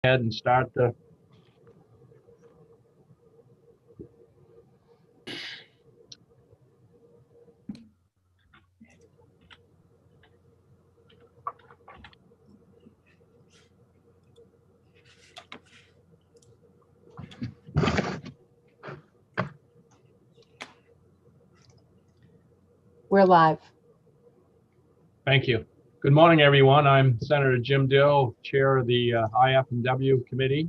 ahead and start the We're live. Thank you. Good morning, everyone. I'm Senator Jim Dill, Chair of the IFW Committee.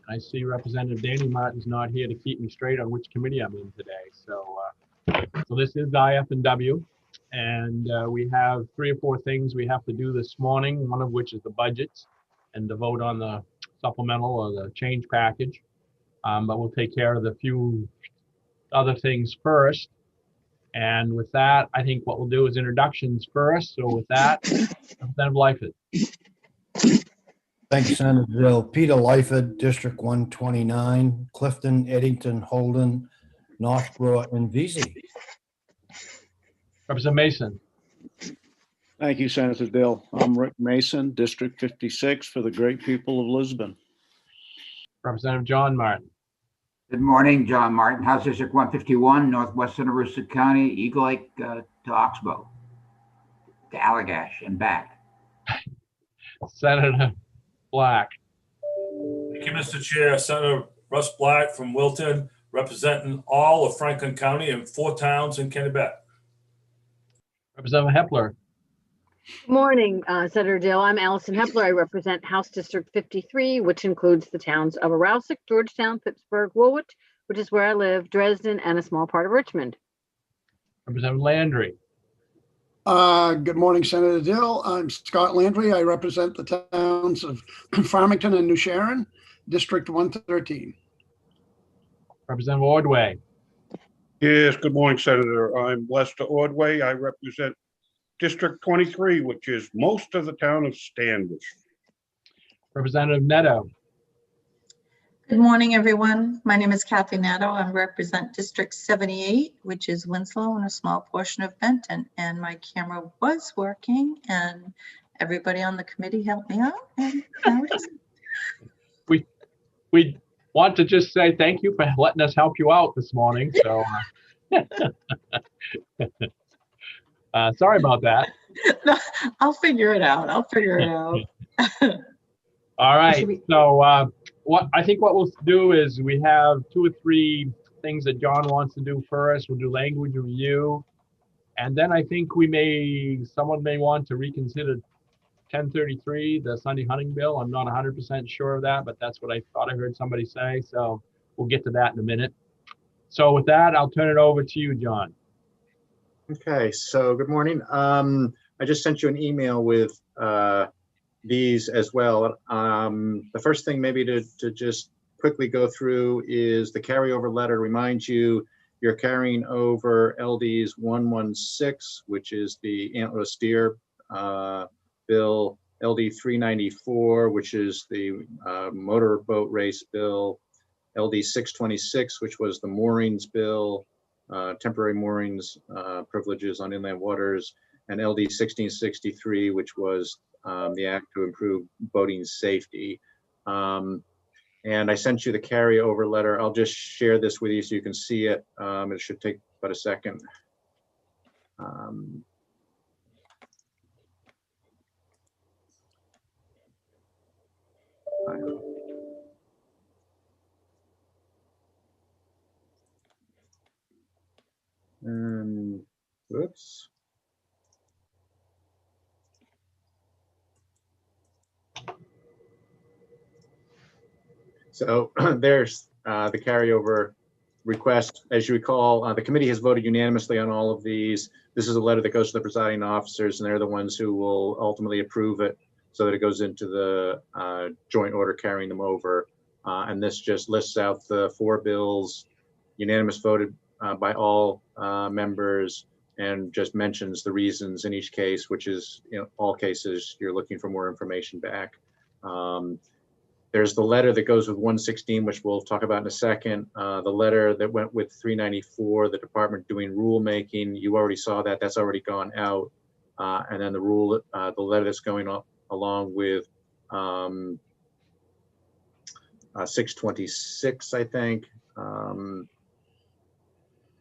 I see Representative Danny Martin's not here to keep me straight on which committee I'm in today. So this is the IFW, and we have 3 or 4 things we have to do this morning, one of which is the budget and the vote on the supplemental or the change package. But we'll take care of the few other things first. And with that, I think what we'll do is introductions first. So with that, Representative Lyford. Thank you, Senator Dill. Peter Lyford, District 129, Clifton, Eddington, Holden, Northborough, and Vesey. Representative Mason. Thank you, Senator Dill. I'm Rick Mason, District 56 for the great people of Lisbon. Representative John Martin. Good morning, John Martin, House District 151, Northwest Aroostook County, Eagle Lake to Oxbow, to Allagash and back. Senator Black. Thank you, Mr. Chair. Senator Russ Black from Wilton, representing all of Franklin County and 4 towns in Kennebec. Representative Hepler. Good morning, Senator Dill. I'm Allison Hepler. I represent House District 53, which includes the towns of Aroustic, Georgetown, Pittsburgh, Woolwich, which is where I live, Dresden, and a small part of Richmond. Representative Landry. Good morning, Senator Dill. I'm Scott Landry. I represent the towns of Farmington and New Sharon, District 113. Representative Ordway. Yes, good morning, Senator. I'm Lester Ordway. I represent District 23, which is most of the town of Standish. Representative Neto. Good morning, everyone. My name is Kathy Nato. I represent District 78, which is Winslow and a small portion of Benton. And my camera was working, and everybody on the committee helped me out. And now it is. We want to just say thank you for letting us help you out this morning. So, sorry about that. No, I'll figure it out. All right. So what we'll do is we have 2 or 3 things that John wants to do first. We'll do language review. And then I think someone may want to reconsider 1033, the Sunday hunting bill. I'm not 100% sure of that, but that's what I thought I heard somebody say. So we'll get to that in a minute. So with that, I'll turn it over to you, John. Okay, so good morning. I just sent you an email with these as well. The first thing maybe to just quickly go through is the carryover letter reminds you you're carrying over LDs 116, which is the antler steer bill, LD 394, which is the motor boat race bill, LD 626, which was the moorings bill, temporary moorings privileges on inland waters, and LD 1663, which was the act to improve boating safety. And I sent you the carryover letter. I'll just share this with you so you can see it. It should take but a second. Oops. So there's the carryover request. As you recall, the committee has voted unanimously on all of these. This is a letter that goes to the presiding officers, and they're the ones who will ultimately approve it so that it goes into the joint order carrying them over. And this just lists out the 4 bills, unanimous voted by all members, and just mentions the reasons in each case, which is, all cases you're looking for more information back. There's the letter that goes with 116, which we'll talk about in a second. The letter that went with 394, the department doing rulemaking, you already saw that. That's already gone out. And then the letter that's going along with 626, I think.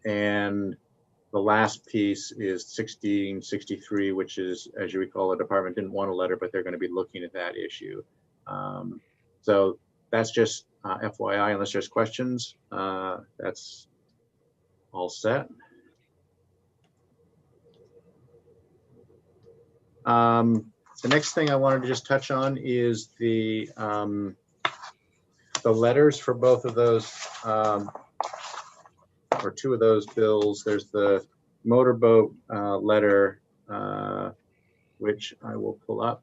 And the last piece is 1663, which is, as you recall, the department didn't want a letter, but they're going to be looking at that issue. So that's just FYI, unless there's questions, that's all set. The next thing I wanted to just touch on is the letters for both of those, or two of those bills. There's the motorboat letter, which I will pull up.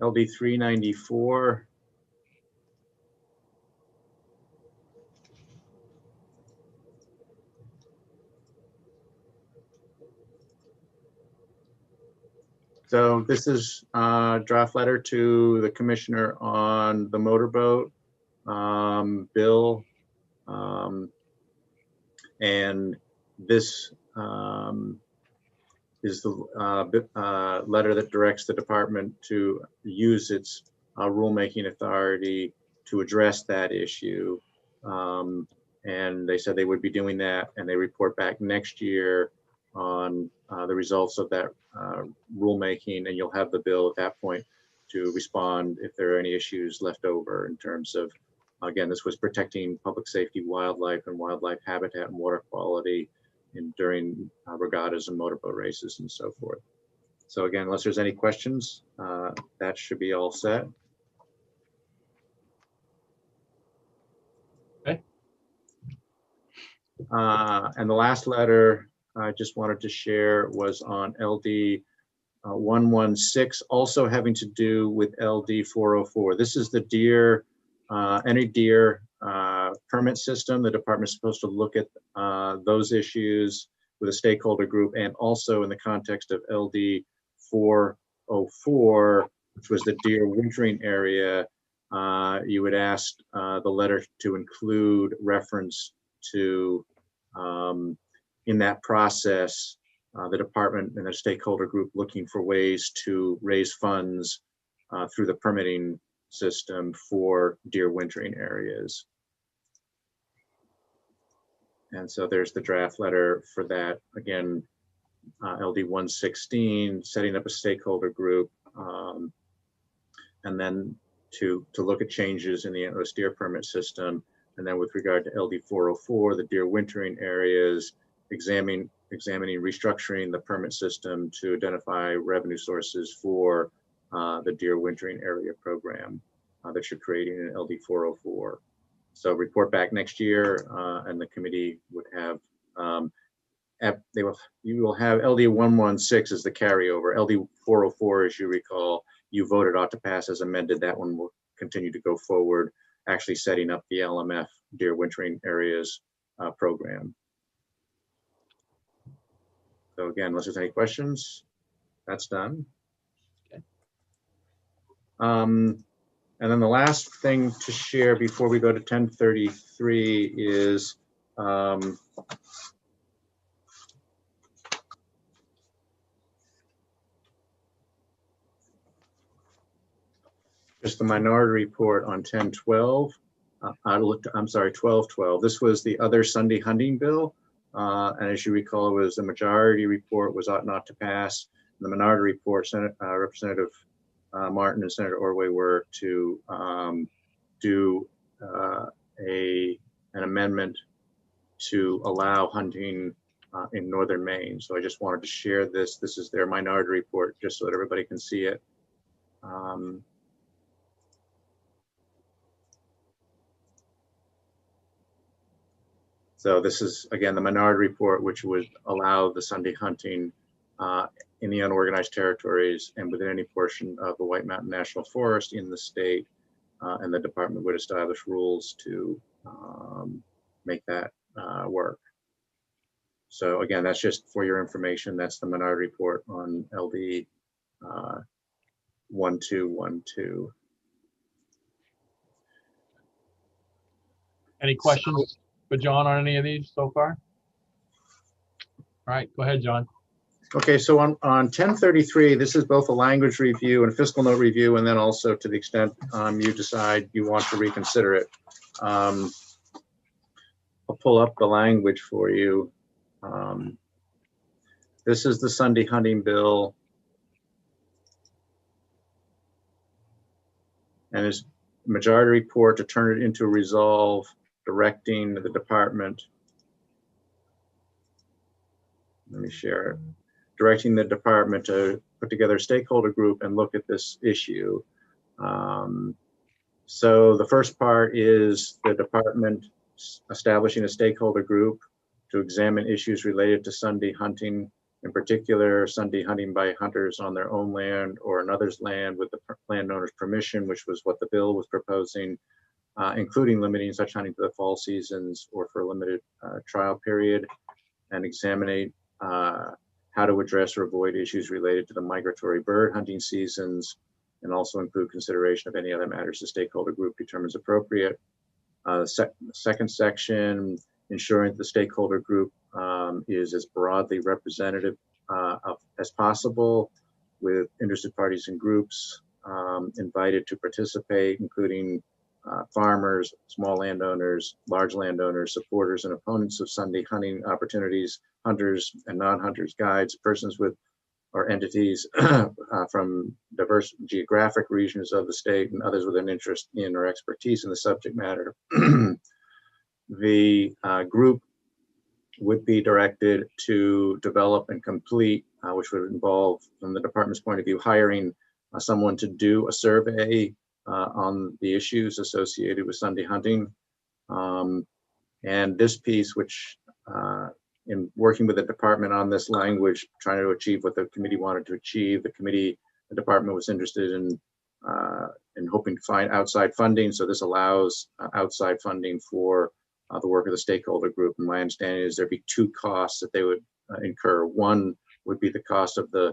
LD 394. So this is a draft letter to the commissioner on the motorboat bill. And this is the letter that directs the department to use its rulemaking authority to address that issue. And they said they would be doing that, and they report back next year on the results of that rulemaking, and you'll have the bill at that point to respond if there are any issues left over in terms of, again, this was protecting public safety, wildlife, and wildlife habitat and water quality during regattas and motorboat races and so forth. So again, unless there's any questions, that should be all set. Okay. And the last letter I just wanted to share was on LD 116, also having to do with LD 404. This is the deer, any deer permit system. The department's supposed to look at those issues with a stakeholder group, and also in the context of LD 404, which was the deer wintering area. You would ask the letter to include reference to, in that process, the department and the stakeholder group looking for ways to raise funds through the permitting system for deer wintering areas. And so there's the draft letter for that. Again, LD 116, setting up a stakeholder group, and then to look at changes in the antlerless deer permit system. And then with regard to LD 404, the deer wintering areas, examining restructuring the permit system to identify revenue sources for the deer wintering area program that you're creating in LD 404. So report back next year, and the committee would have, you will have LD 116 as the carryover. LD 404, as you recall, you voted ought to pass as amended. That one will continue to go forward, actually setting up the LMF deer wintering areas program. So again, unless there's any questions, that's done. Okay. And then the last thing to share before we go to 1033 is just the minority report on 1012. I'm sorry, 1212. This was the other Sunday hunting bill. And as you recall, it was the majority report was ought not to pass. The minority report, Representative Martin and Senator Ordway were to do an amendment to allow hunting in northern Maine. So I just wanted to share this. This is their minority report, just so that everybody can see it. So this is, again, the minority report, which would allow the Sunday hunting in the unorganized territories and within any portion of the White Mountain National Forest in the state. And the department would establish rules to make that work. So again, that's just for your information. That's the minority report on LD 1212. Any questions for John on any of these so far? All right, go ahead, John. Okay, so on 1033, this is both a language review and fiscal note review, and then also to the extent you decide you want to reconsider it. I'll pull up the language for you. This is the Sunday hunting bill. And his majority report to turn it into a resolve, directing the department. Let me share it. Directing the department to put together a stakeholder group and look at this issue. So the first part is the department establishing a stakeholder group to examine issues related to Sunday hunting, in particular Sunday hunting by hunters on their own land or another's land with the landowner's permission, which was what the bill was proposing, including limiting such hunting to the fall seasons or for a limited trial period, and examine how to address or avoid issues related to the migratory bird hunting seasons, and also include consideration of any other matters the stakeholder group determines appropriate. Second section, ensuring that the stakeholder group is as broadly representative as possible, with interested parties and groups invited to participate, including farmers, small landowners, large landowners, supporters and opponents of Sunday hunting opportunities, hunters and non-hunters, guides, persons with or entities from diverse geographic regions of the state, and others with an interest in or expertise in the subject matter. The group would be directed to develop and complete, which would involve, from the department's point of view, hiring someone to do a survey on the issues associated with Sunday hunting. And this piece, which in working with the department on this language, trying to achieve what the committee wanted to achieve, the department was interested in hoping to find outside funding. So this allows outside funding for the work of the stakeholder group. And my understanding is there'd be two costs that they would incur. One would be the cost of the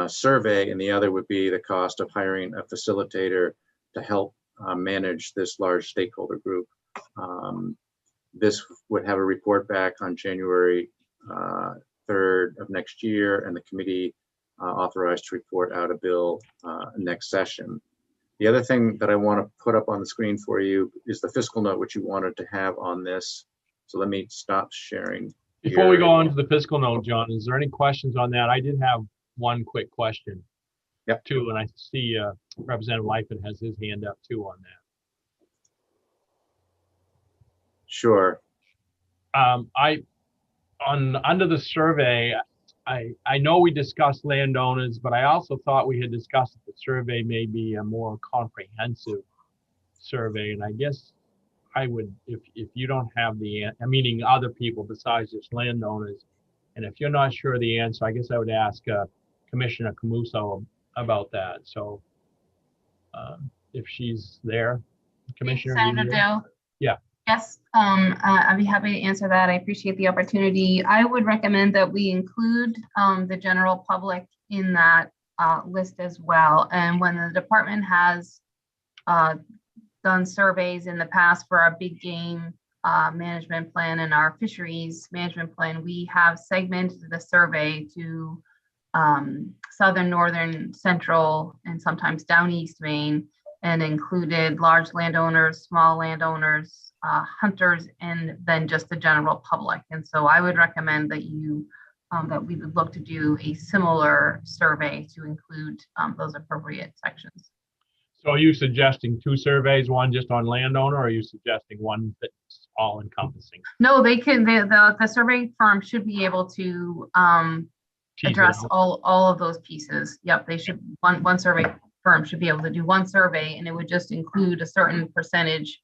survey, and the other would be the cost of hiring a facilitator to help manage this large stakeholder group. This would have a report back on January 3rd of next year, and the committee authorized to report out a bill next session. The other thing that I want to put up on the screen for you is the fiscal note, which you wanted to have on this. So let me stop sharing. Before we go on to the fiscal note, John, is there any questions on that? I did have one quick question. Yep. Too, and I see Representative Lightfoot has his hand up too on that. Sure. Under the survey, I know we discussed landowners, but I also thought we had discussed that the survey may be a more comprehensive survey. And I guess I would, if you don't have meaning other people besides just landowners, and if you're not sure of the answer, I guess I would ask Commissioner Camuso about that. So if she's there, Commissioner. Senator Dill. Yeah. Yes, I'd be happy to answer that. I appreciate the opportunity. I would recommend that we include the general public in that list as well. And when the department has done surveys in the past for our big game management plan and our fisheries management plan, we have segmented the survey to southern, northern, central, and sometimes down East Maine, and included large landowners, small landowners, hunters, and then just the general public. And so I would recommend that that we would look to do a similar survey to include those appropriate sections. So are you suggesting two surveys, one just on landowner, or are you suggesting one that's all encompassing? No, they can, the survey firm should be able to address all of those pieces. Yep, they should, one survey firm should be able to do one survey, and it would just include a certain percentage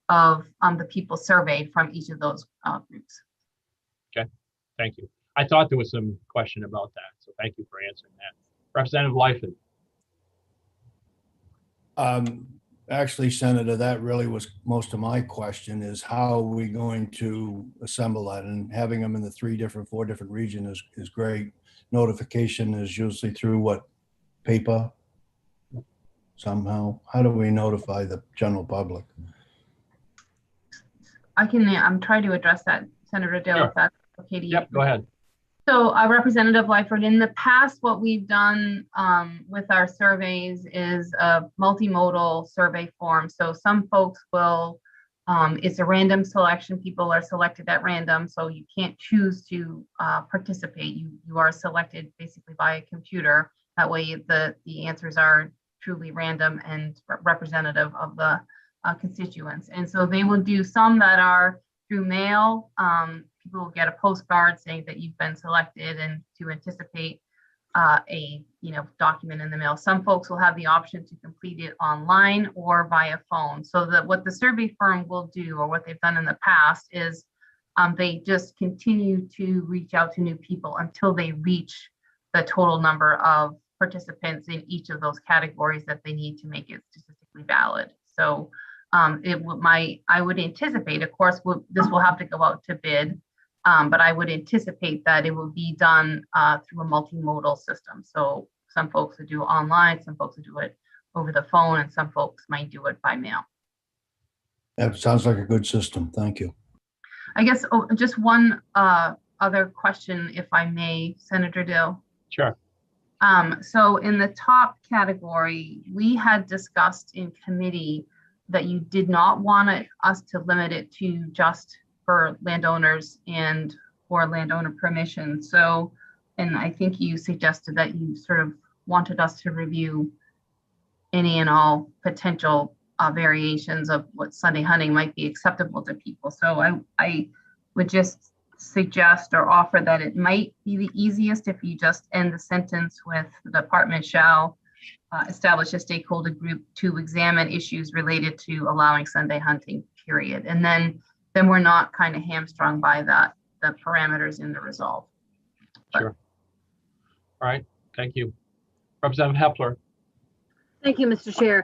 of the people surveyed from each of those groups. Okay, thank you. I thought there was some question about that, so thank you for answering that. Representative Lightfoot. Actually, Senator, that really was most of my question, is how are we going to assemble that? And having them in the 4 different regions is great. Notification is usually through what, paper? Somehow, how do we notify the general public? I'm trying to address that, Senator Dill, Sure. if that's okay to you. Yep, go ahead. So Representative Lyford, in the past, what we've done with our surveys is a multimodal survey form. So some folks will, it's a random selection. People are selected at random, so you can't choose to participate. You are selected basically by a computer. That way the answers are truly random and representative of the constituents. And so they will do some that are through mail. People will get a postcard saying that you've been selected and to anticipate a document in the mail. Some folks will have the option to complete it online or via phone. So that what the survey firm will do, or what they've done in the past, is they just continue to reach out to new people until they reach the total number of participants in each of those categories that they need to make it statistically valid. So I would anticipate, of course, this will have to go out to bid, but I would anticipate that it will be done through a multimodal system. So some folks will do it online, some folks will do it over the phone, and some folks might do it by mail. That sounds like a good system. Thank you. I guess just one other question, if I may, Senator Dill. Sure. So in the top category, we had discussed in committee that you did not want us to limit it to just for landowners and for landowner permission. So, and I think you suggested that you sort of wanted us to review any and all potential variations of what Sunday hunting might be acceptable to people. So I would just suggest or offer that it might be the easiest if you just end the sentence with the department shall establish a stakeholder group to examine issues related to allowing Sunday hunting, period. And then we're not kind of hamstrung by the parameters in the resolve. Sure. All right, thank you. Representative Hepler. Thank you, Mr. Chair.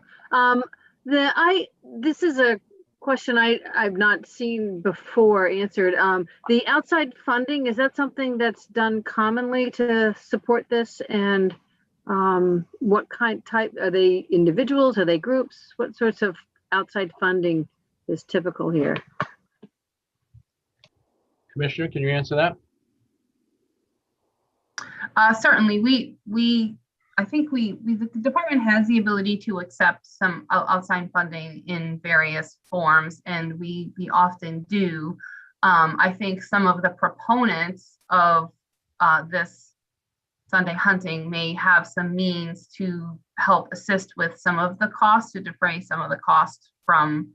This is a question I've not seen before answered. The outside funding, is that something that's done commonly to support this? And what type, are they individuals, are they groups? What sorts of outside funding is typical here? Commissioner, can you answer that? Certainly, I think the department has the ability to accept some outside funding in various forms, and we often do. I think some of the proponents of this Sunday hunting may have some means to help assist with some of the costs, to defray some of the costs from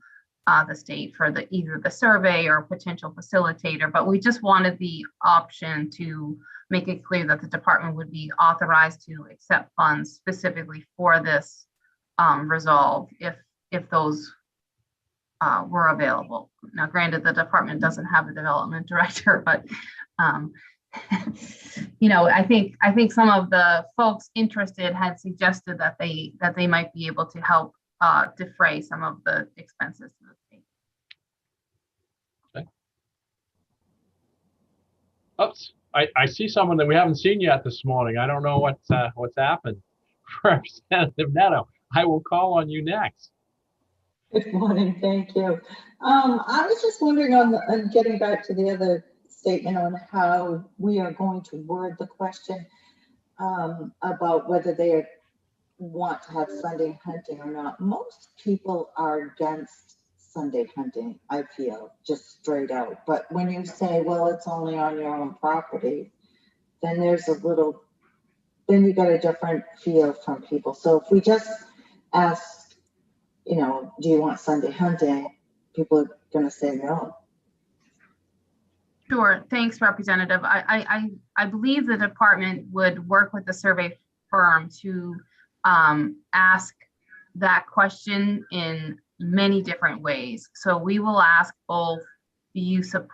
the state for either the survey or potential facilitator. But we just wanted the option to make it clear that the department would be authorized to accept funds specifically for this resolve if those were available. Now, granted, the department doesn't have a development director, but I think some of the folks interested had suggested that they might be able to help defray some of the expenses to the state. Okay. Oops. I see someone that we haven't seen yet this morning. I don't know what's happened. Representative Neto, I will call on you next. Good morning, thank you. I was just wondering on getting back to the other statement on how we are going to word the question about whether they want to have Sunday hunting or not. Most people are against Sunday hunting, I feel, just straight out. But when you say, well, it's only on your own property, then then you get a different feel from people. So if we just ask, do you want Sunday hunting? People are going to say no. Sure, thanks, Representative. I believe the department would work with the survey firm to ask that question in many different ways. So we will ask both, do you support?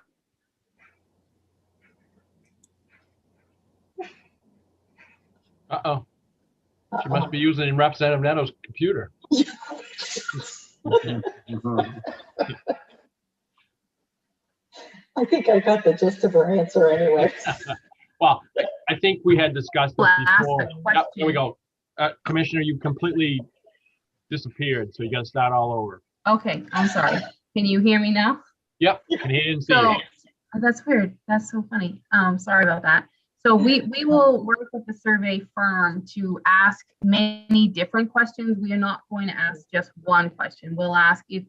Uh-oh. She must be using Representative Neto's computer. I think I got the gist of her answer anyway. Well, I think we had discussed this before. Yep, there we go. Commissioner, you completely disappeared, so you got to start all over. Okay, I'm sorry. Can you hear me now? Yep, can hear and see you. That's weird. That's so funny. Sorry about that. So we will work with the survey firm to ask many different questions. We are not going to ask just one question. We'll ask if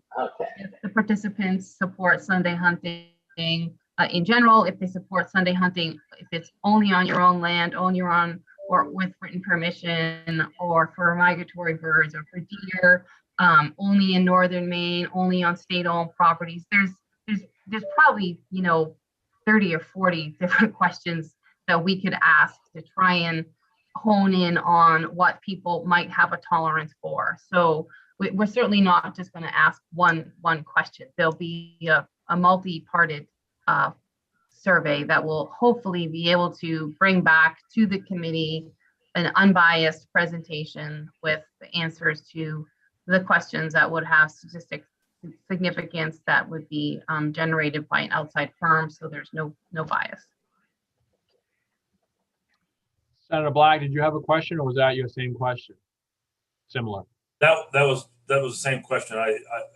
the participants support Sunday hunting in general, if they support Sunday hunting, if it's only on your own land, on your own, or with written permission, or for migratory birds, or for deer, only in northern Maine, only on state-owned properties. There's probably 30 or 40 different questions that we could ask to try and hone in on what people might have a tolerance for. So we're certainly not just going to ask one question. There'll be a multi-parted survey that will hopefully be able to bring back to the committee an unbiased presentation with the answers to the questions that would have statistic significance that would be generated by an outside firm, so there's no bias. Senator Black, did you have a question, or was that your same question? Similar. That was the same question.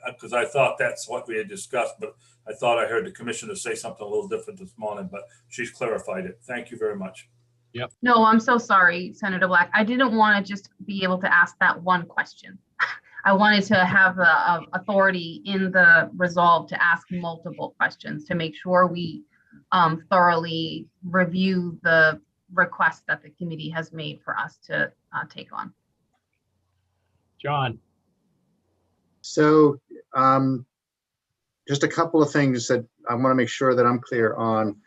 Because I thought that's what we had discussed, but I thought I heard the commissioner say something a little different this morning, but she's clarified it. Thank you very much. Yep. No, I'm so sorry, Senator Black. I didn't want to just be able to ask that one question. I wanted to have the authority in the resolve to ask multiple questions to make sure we thoroughly review the request that the committee has made for us to take on. John. So just a couple of things that I want to make sure that I'm clear on.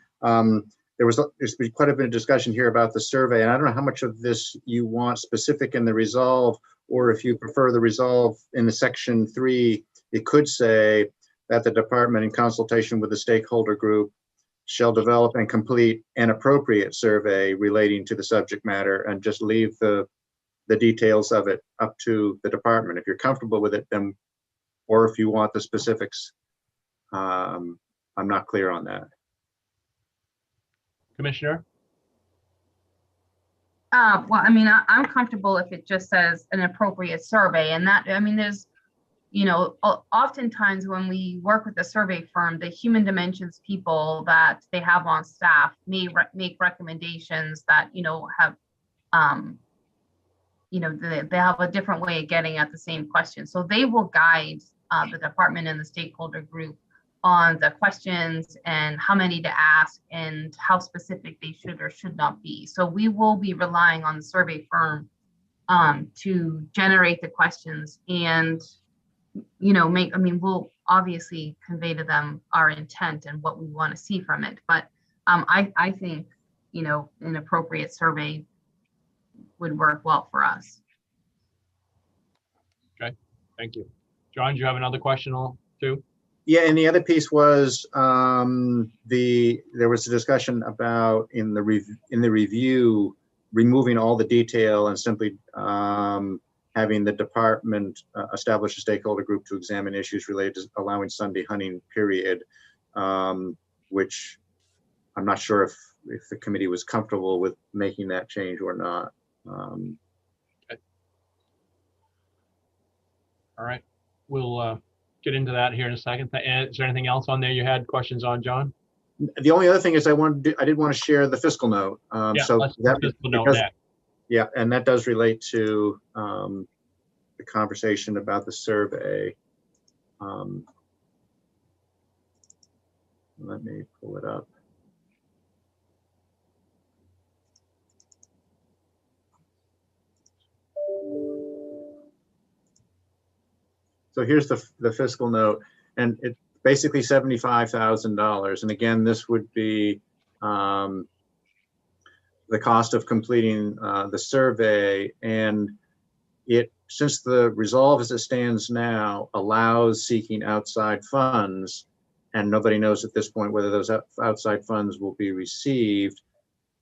There's been quite a bit of discussion here about the survey, and I don't know how much of this you want specific in the resolve, or if you prefer the resolve in the section 3, it could say that the department, in consultation with the stakeholder group, shall develop and complete an appropriate survey relating to the subject matter, and just leave the details of it up to the department. If you're comfortable with it, then, or if you want the specifics, I'm not clear on that. Commissioner? Well, I mean, I'm comfortable if it just says an appropriate survey, and that, I mean, there's, oftentimes when we work with a survey firm, the human dimensions people that they have on staff may make recommendations that, have, they have a different way of getting at the same question. So they will guide the department and the stakeholder group on the questions and how many to ask and how specific they should or should not be. So we will be relying on the survey firm to generate the questions and, we'll obviously convey to them our intent and what we want to see from it. But I think, an appropriate survey would work well for us. Okay, thank you. John, do you have another question or two? Yeah, and the other piece was there was a discussion about in the review removing all the detail and simply having the department establish a stakeholder group to examine issues related to allowing Sunday hunting, period, which I'm not sure if the committee was comfortable with making that change or not. Okay. All right, we'll get into that here in a second. Is there anything else on there you had questions on, John? The only other thing is I did want to share the fiscal note. So let's do the fiscal note next. Yeah, and that does relate to the conversation about the survey. Let me pull it up. So here's the fiscal note, and it's basically $75,000. And again, this would be the cost of completing the survey. And since the resolve as it stands now allows seeking outside funds, and nobody knows at this point whether those outside funds will be received,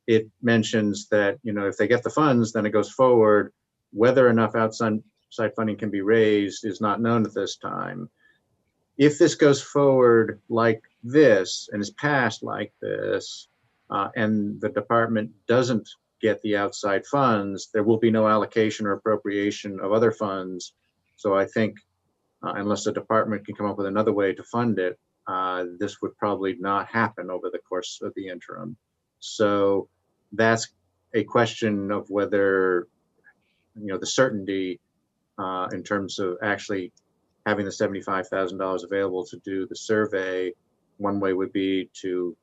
it mentions that, if they get the funds, then it goes forward. Whether enough outside funding can be raised is not known at this time. If this goes forward like this and is passed like this, and the department doesn't get the outside funds, there will be no allocation or appropriation of other funds. So I think unless the department can come up with another way to fund it, this would probably not happen over the course of the interim. So that's a question of whether, the certainty in terms of actually having the $75,000 available to do the survey. One way would be to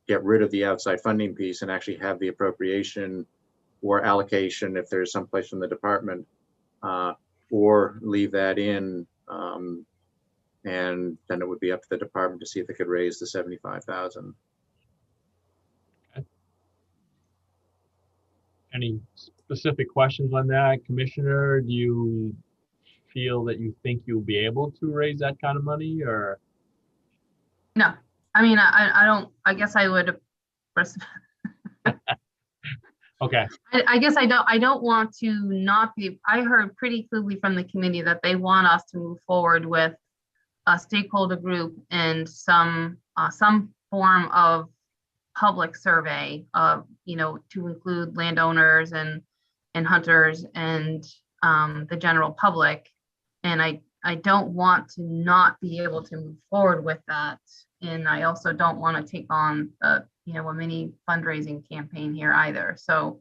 get rid of the outside funding piece and actually have the appropriation or allocation if there's some place from the department, or leave that in, and then it would be up to the department to see if they could raise the 75,000. Any specific questions on that, Commissioner? Do you feel that you think you'll be able to raise that kind of money, or? No, I mean, I don't, I guess I would. Okay, I guess I don't want to not be, I heard pretty clearly from the committee that they want us to move forward with a stakeholder group and some form of public survey of, to include landowners and hunters and the general public. And I don't want to not be able to move forward with that. And I also don't want to take on a mini fundraising campaign here either. So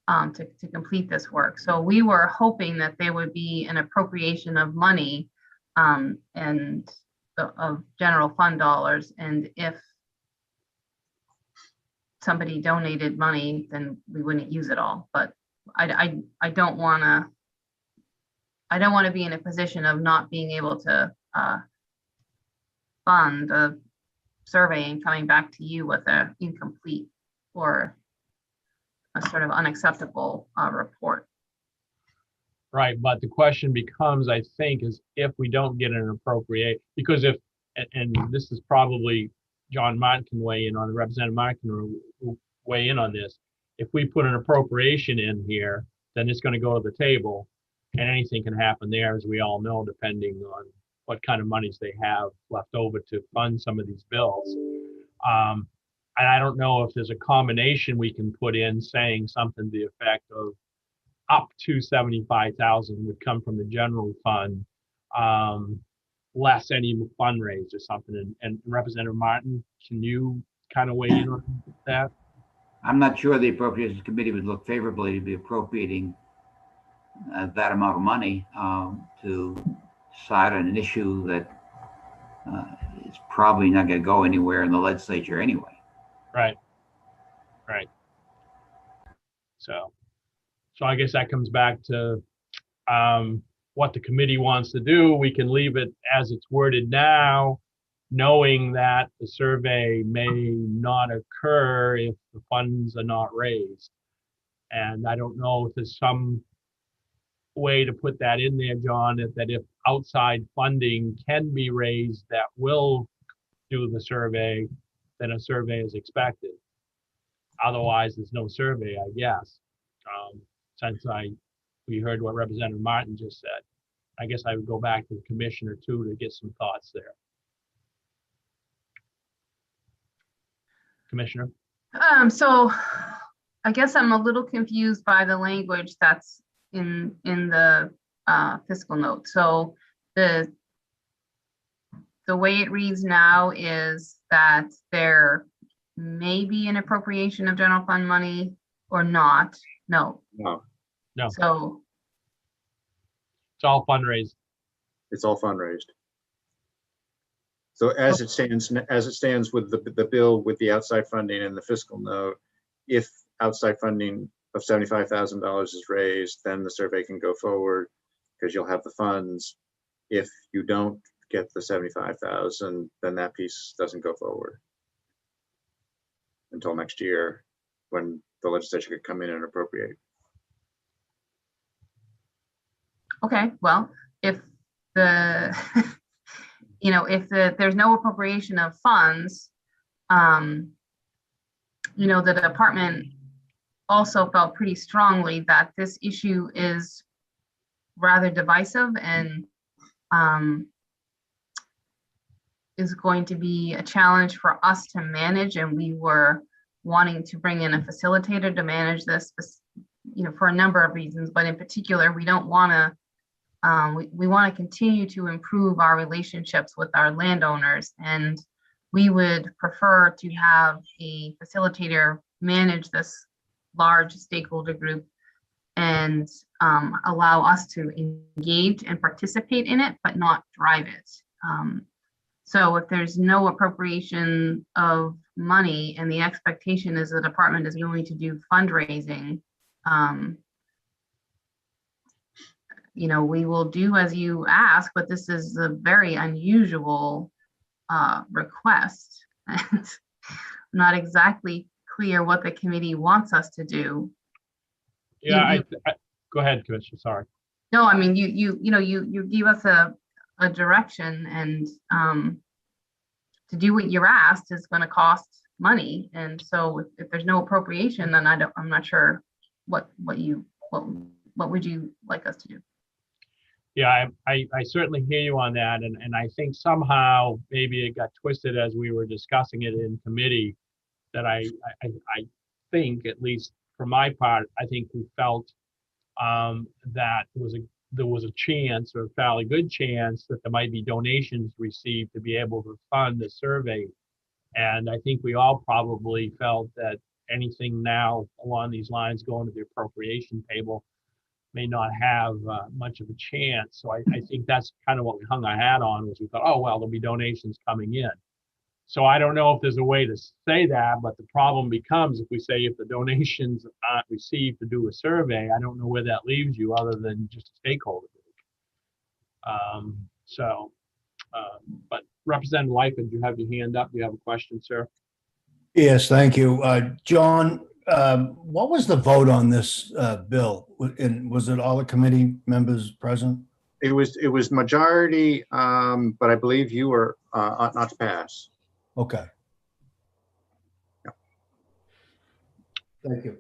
to complete this work. So we were hoping that there would be an appropriation of money and of general fund dollars. And if somebody donated money, then we wouldn't use it all. But I don't want to be in a position of not being able to fund a survey and coming back to you with an incomplete or a sort of unacceptable report. right, but the question becomes, I think, is if we don't get an appropriate, because if, and this is probably John Martin can weigh in on, Representative Martin can weigh in on this. If we put an appropriation in here, then it's going to go to the table, and anything can happen there, as we all know, depending on what kind of monies they have left over to fund some of these bills. And I don't know if there's a combination we can put in saying something to the effect of up to 75,000 would come from the general fund, less any fundraise or something. And Representative Martin, can you kind of weigh in on that? I'm not sure the Appropriations Committee would look favorably to be appropriating that amount of money to decide on an issue that is probably not going to go anywhere in the legislature anyway. Right. Right. So I guess that comes back to what the committee wants to do. We can leave it as it's worded now, knowing that the survey may not occur if the funds are not raised. And I don't know if there's some way to put that in there, John, that if outside funding can be raised that will do the survey, then a survey is expected. Otherwise, there's no survey, I guess. Since we heard what Representative Martin just said, I guess I would go back to the commissioner too to get some thoughts there. Commissioner? So I guess I'm a little confused by the language that's in the fiscal note. So the way it reads now is that there may be an appropriation of general fund money or not. No. So it's all fundraised. It's all fundraised. So as it stands with the bill with the outside funding and the fiscal note, if outside funding of $75,000 is raised, then the survey can go forward because you'll have the funds. If you don't get the 75,000, then that piece doesn't go forward until next year when the legislature could come in and appropriate. okay, well, if the there's no appropriation of funds, the department also felt pretty strongly that this issue is rather divisive and is going to be a challenge for us to manage, and we were wanting to bring in a facilitator to manage this, for a number of reasons, but in particular, we don't want to we want to continue to improve our relationships with our landowners, and we would prefer to have a facilitator manage this large stakeholder group and allow us to engage and participate in it, but not drive it. So if there's no appropriation of money and the expectation is the department is going to do fundraising, you know, we will do as you ask, but this is a very unusual request. And not exactly clear what the committee wants us to do. Yeah, go ahead, Commissioner, sorry. No, I mean, you know, you give us a direction, and to do what you're asked is going to cost money. And so if there's no appropriation, then I'm not sure what would you like us to do? Yeah, I certainly hear you on that, and I think somehow maybe it got twisted as we were discussing it in committee, that I think, at least for my part, I think we felt that there was a chance, or a fairly good chance, that there might be donations received to be able to fund the survey. And I think we all probably felt that anything now along these lines going to the appropriation table may not have much of a chance. So I think that's kind of what we hung our hat on, was we thought, oh, well, there'll be donations coming in. So I don't know if there's a way to say that, but the problem becomes if we say if the donations aren't received to do a survey, I don't know where that leaves you other than just a stakeholder group. But Representative Lightfoot, you have your hand up. You have a question, sir? Yes, thank you. John, what was the vote on this bill? And was it all the committee members present? It was majority, but I believe you were ought not to pass. Okay. Yeah. Thank you.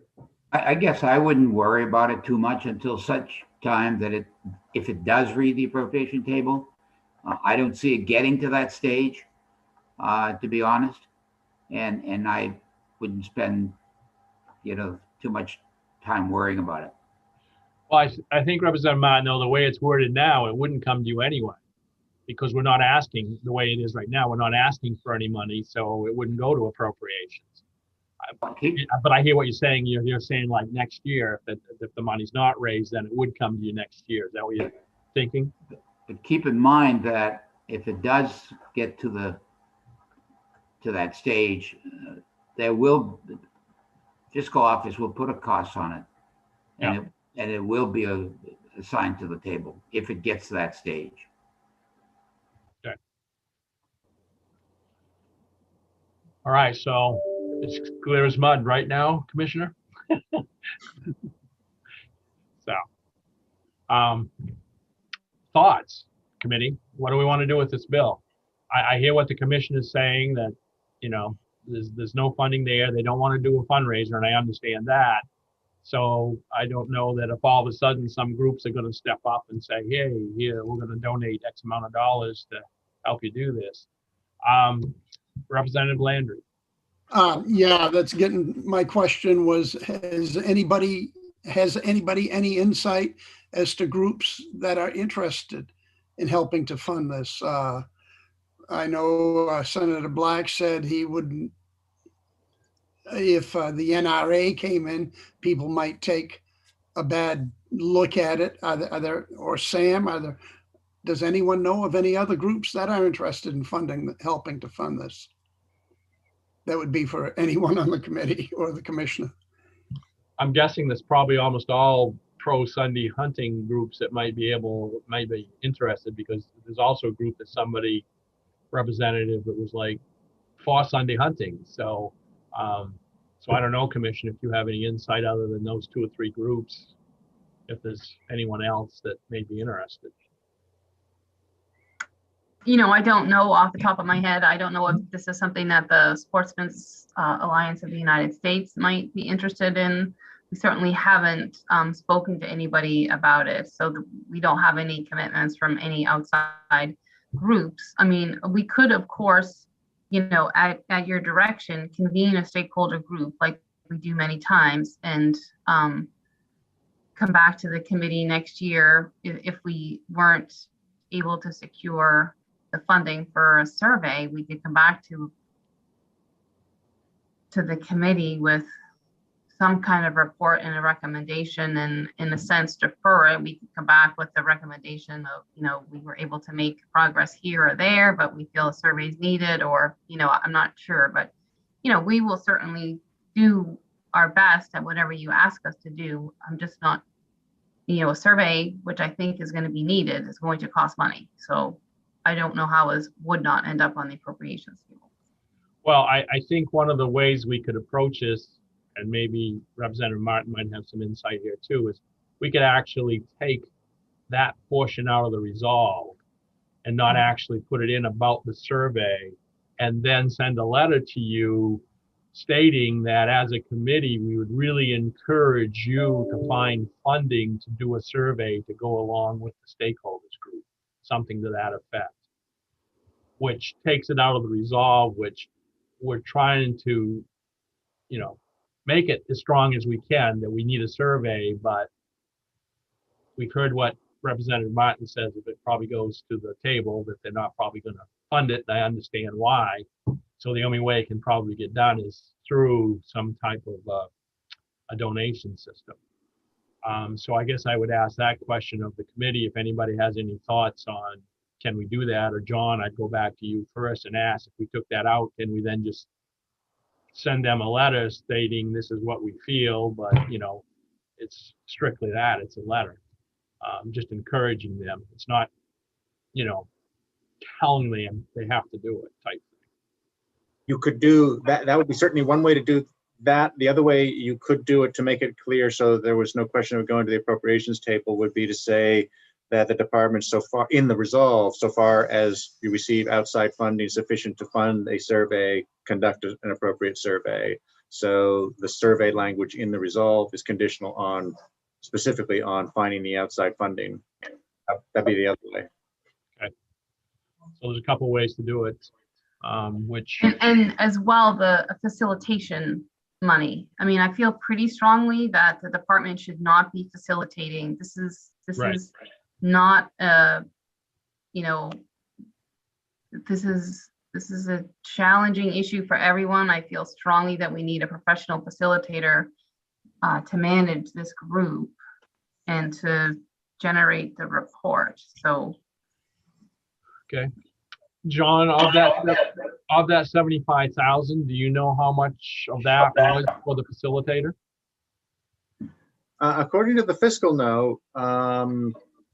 I guess I wouldn't worry about it too much until such time that if it does read the appropriation table. I don't see it getting to that stage, to be honest, and I wouldn't spend, you know, too much time worrying about it. Well, I think Representative Martin, though, the way it's worded now, it wouldn't come to you anyway, because we're not asking, the way it is right now, we're not asking for any money, so it wouldn't go to appropriations. But I hear what you're saying. You're saying like next year, if the money's not raised, then it would come to you next year. Is that what you're thinking? But keep in mind that if it does get to that stage, fiscal office will put a cost on it, and it will be assigned to the table if it gets to that stage. Okay. All right, so it's clear as mud right now, Commissioner. So, thoughts, committee? What do we want to do with this bill? I hear what the commission is saying, that, you know, there's no funding there. They don't want to do a fundraiser, and I understand that. So I don't know that if all of a sudden some groups are going to step up and say, hey, here, we're going to donate X amount of dollars to help you do this. Representative Landry. Yeah, that's getting, my question was, has anybody any insight as to groups that are interested in helping to fund this? I know Senator Black said he wouldn't, if the NRA came in, people might take a bad look at it. Or Sam, does anyone know of any other groups that are interested in helping to fund this? That would be for anyone on the committee or the commissioner. I'm guessing that's probably almost all pro Sunday hunting groups that might be interested, because there's also a group that somebody representative that was like for Sunday hunting. So, so I don't know, Commissioner, if you have any insight other than those 2 or 3 groups, if there's anyone else that may be interested. You know, I don't know off the top of my head. I don't know if this is something that the Sportsmen's Alliance of the United States might be interested in. We certainly haven't spoken to anybody about it, so we don't have any commitments from any outside groups. I mean, we could, of course, you know, at your direction, convene a stakeholder group like we do many times, and come back to the committee next year if we weren't able to secure the funding for a survey. We could come back to the committee with some kind of report and a recommendation, and in a sense defer it. We can come back with the recommendation of, we were able to make progress here or there, but we feel a survey is needed, or, I'm not sure, but, we will certainly do our best at whatever you ask us to do. I'm just not, a survey, which I think is going to be needed, is going to cost money. So I don't know how it would not end up on the appropriations table. Well, I think one of the ways we could approach this, and maybe Representative Martin might have some insight here too, is we could actually take that portion out of the resolve and not actually put it in about the survey, and then send a letter to you stating that as a committee, we would really encourage you to find funding to do a survey to go along with the stakeholders group, something to that effect, which takes it out of the resolve, which we're trying to, make it as strong as we can that we need a survey, but we've heard what Representative Martin says, if it probably goes to the table, that they're not probably going to fund it, and I understand why. So the only way it can probably get done is through some type of a donation system. So I guess I would ask that question of the committee, if anybody has any thoughts on, can we do that? Or John, I'd go back to you first and ask, if we took that out, can we then just send them a letter stating this is what we feel, but it's strictly that, it's a letter. Just encouraging them. It's not, telling them they have to do it type thing. You could do that. That would be certainly one way to do that. The other way you could do it to make it clear so there was no question of going to the appropriations table would be to say that the department so far in the resolve, so far as you receive outside funding sufficient to fund a survey, conduct an appropriate survey. So the survey language in the resolve is conditional on, specifically on finding the outside funding. That'd be the other way. Okay. So there's a couple ways to do it, which. And as well, the facilitation money. I mean, I feel pretty strongly that the department should not be facilitating. This is not this is a challenging issue for everyone. I feel strongly that we need a professional facilitator to manage this group and to generate the report. So okay, John, of that 75,000, do you know how much of that was for the facilitator? According to the fiscal note,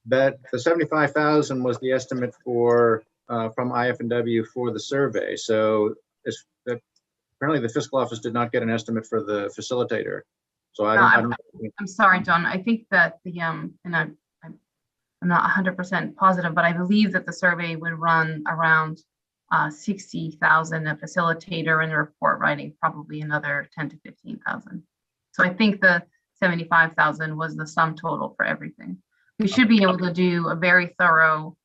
that the 75,000 was the estimate for from IFW for the survey. So apparently the fiscal office did not get an estimate for the facilitator. So I'm sorry, John. I think that the and I'm not 100% positive, but I believe that the survey would run around 60,000 a facilitator, and the report writing probably another 10 to 15,000. So I think the 75,000 was the sum total for everything. We should be able to do a very thorough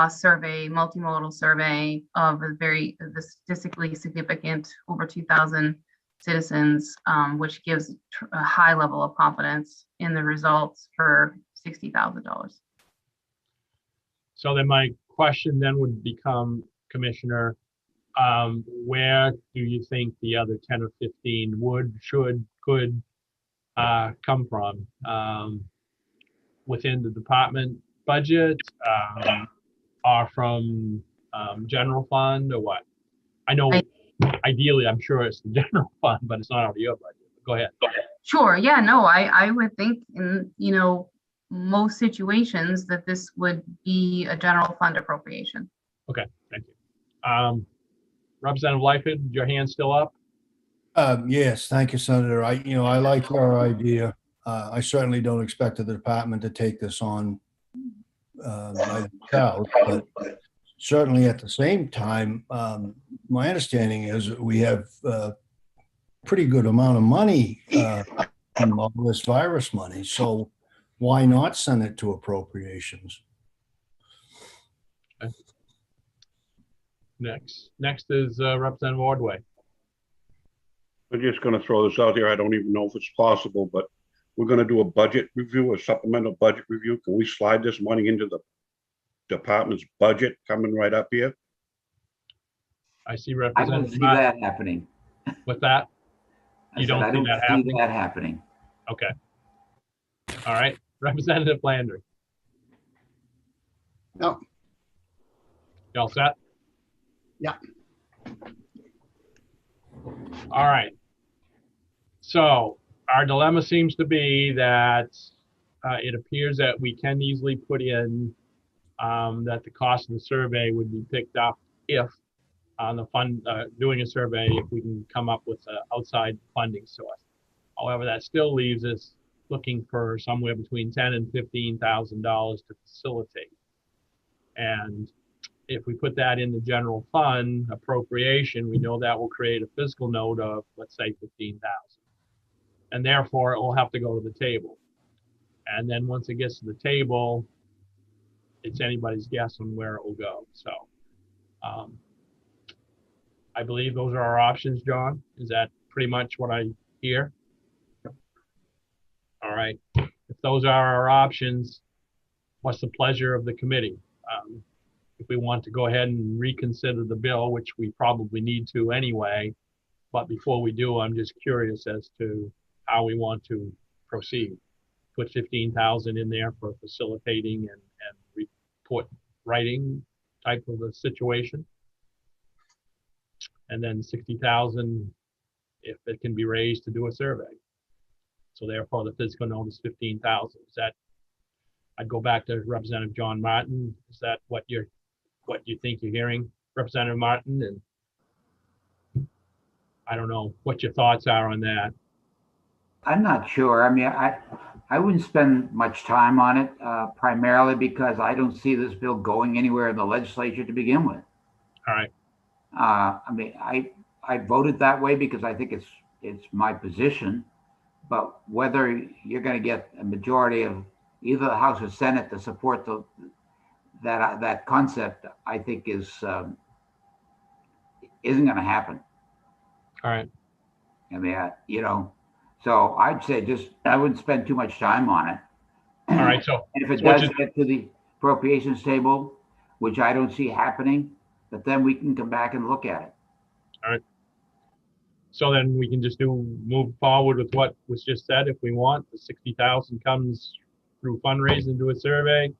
survey, multimodal survey of the statistically significant over 2,000 citizens, which gives a high level of confidence in the results for $60,000. So then my question then would become, Commissioner, where do you think the other 10 or 15 could come from? Within the department budget, or from general fund, or what? I know ideally I'm sure it's the general fund, but it's not out of your budget. Go ahead. Sure. Yeah, no, I would think in most situations that this would be a general fund appropriation. Okay, thank you. Representative Lightfoot, your hand still up? Yes, thank you, Senator. I like your idea. I certainly don't expect the department to take this on by themselves, but certainly at the same time, my understanding is that we have a pretty good amount of money from all this virus money. So why not send it to appropriations? Okay. Next is Representative Ordway. I'm just going to throw this out there. I don't even know if it's possible, but we're going to do a budget review, a supplemental budget review. Can we slide this money into the department's budget coming right up here? I see I Representative. don't see that happening. With that? You don't I see don't that see happening? that happening. Okay. All right, Representative Landry. No. You all set? Yeah. All right. So our dilemma seems to be that it appears that we can easily put in that the cost of the survey would be picked up if on the fund, doing a survey, if we can come up with an outside funding source. However, that still leaves us looking for somewhere between $10,000 and $15,000 to facilitate. And if we put that in the general fund appropriation, we know that will create a fiscal note of, let's say, 15,000. And therefore, it will have to go to the table. And then once it gets to the table, it's anybody's guess on where it will go. So I believe those are our options, John. Is that pretty much what I hear? All right. If those are our options, what's the pleasure of the committee? If we want to go ahead and reconsider the bill, which we probably need to anyway, but before we do, I'm just curious as to how we want to proceed. Put 15,000 in there for facilitating and report writing type of a situation. And then 60,000 if it can be raised to do a survey. So therefore the fiscal note is 15,000. Is that, I'd go back to Representative John Martin. Is that what you think you're hearing, Representative Martin? And I don't know what your thoughts are on that. I'm not sure. I mean, I wouldn't spend much time on it, primarily because I don't see this bill going anywhere in the legislature to begin with. All right. I mean, I voted that way because I think it's my position, but whether you're going to get a majority of either the House or Senate to support that concept, I think isn't going to happen. All right. I mean, so I'd say I wouldn't spend too much time on it. All right. So and if it does get to the appropriations table, which I don't see happening, but then we can come back and look at it. All right. So then we can just move forward with what was just said. If we want, the 60,000 comes through fundraising, do a survey,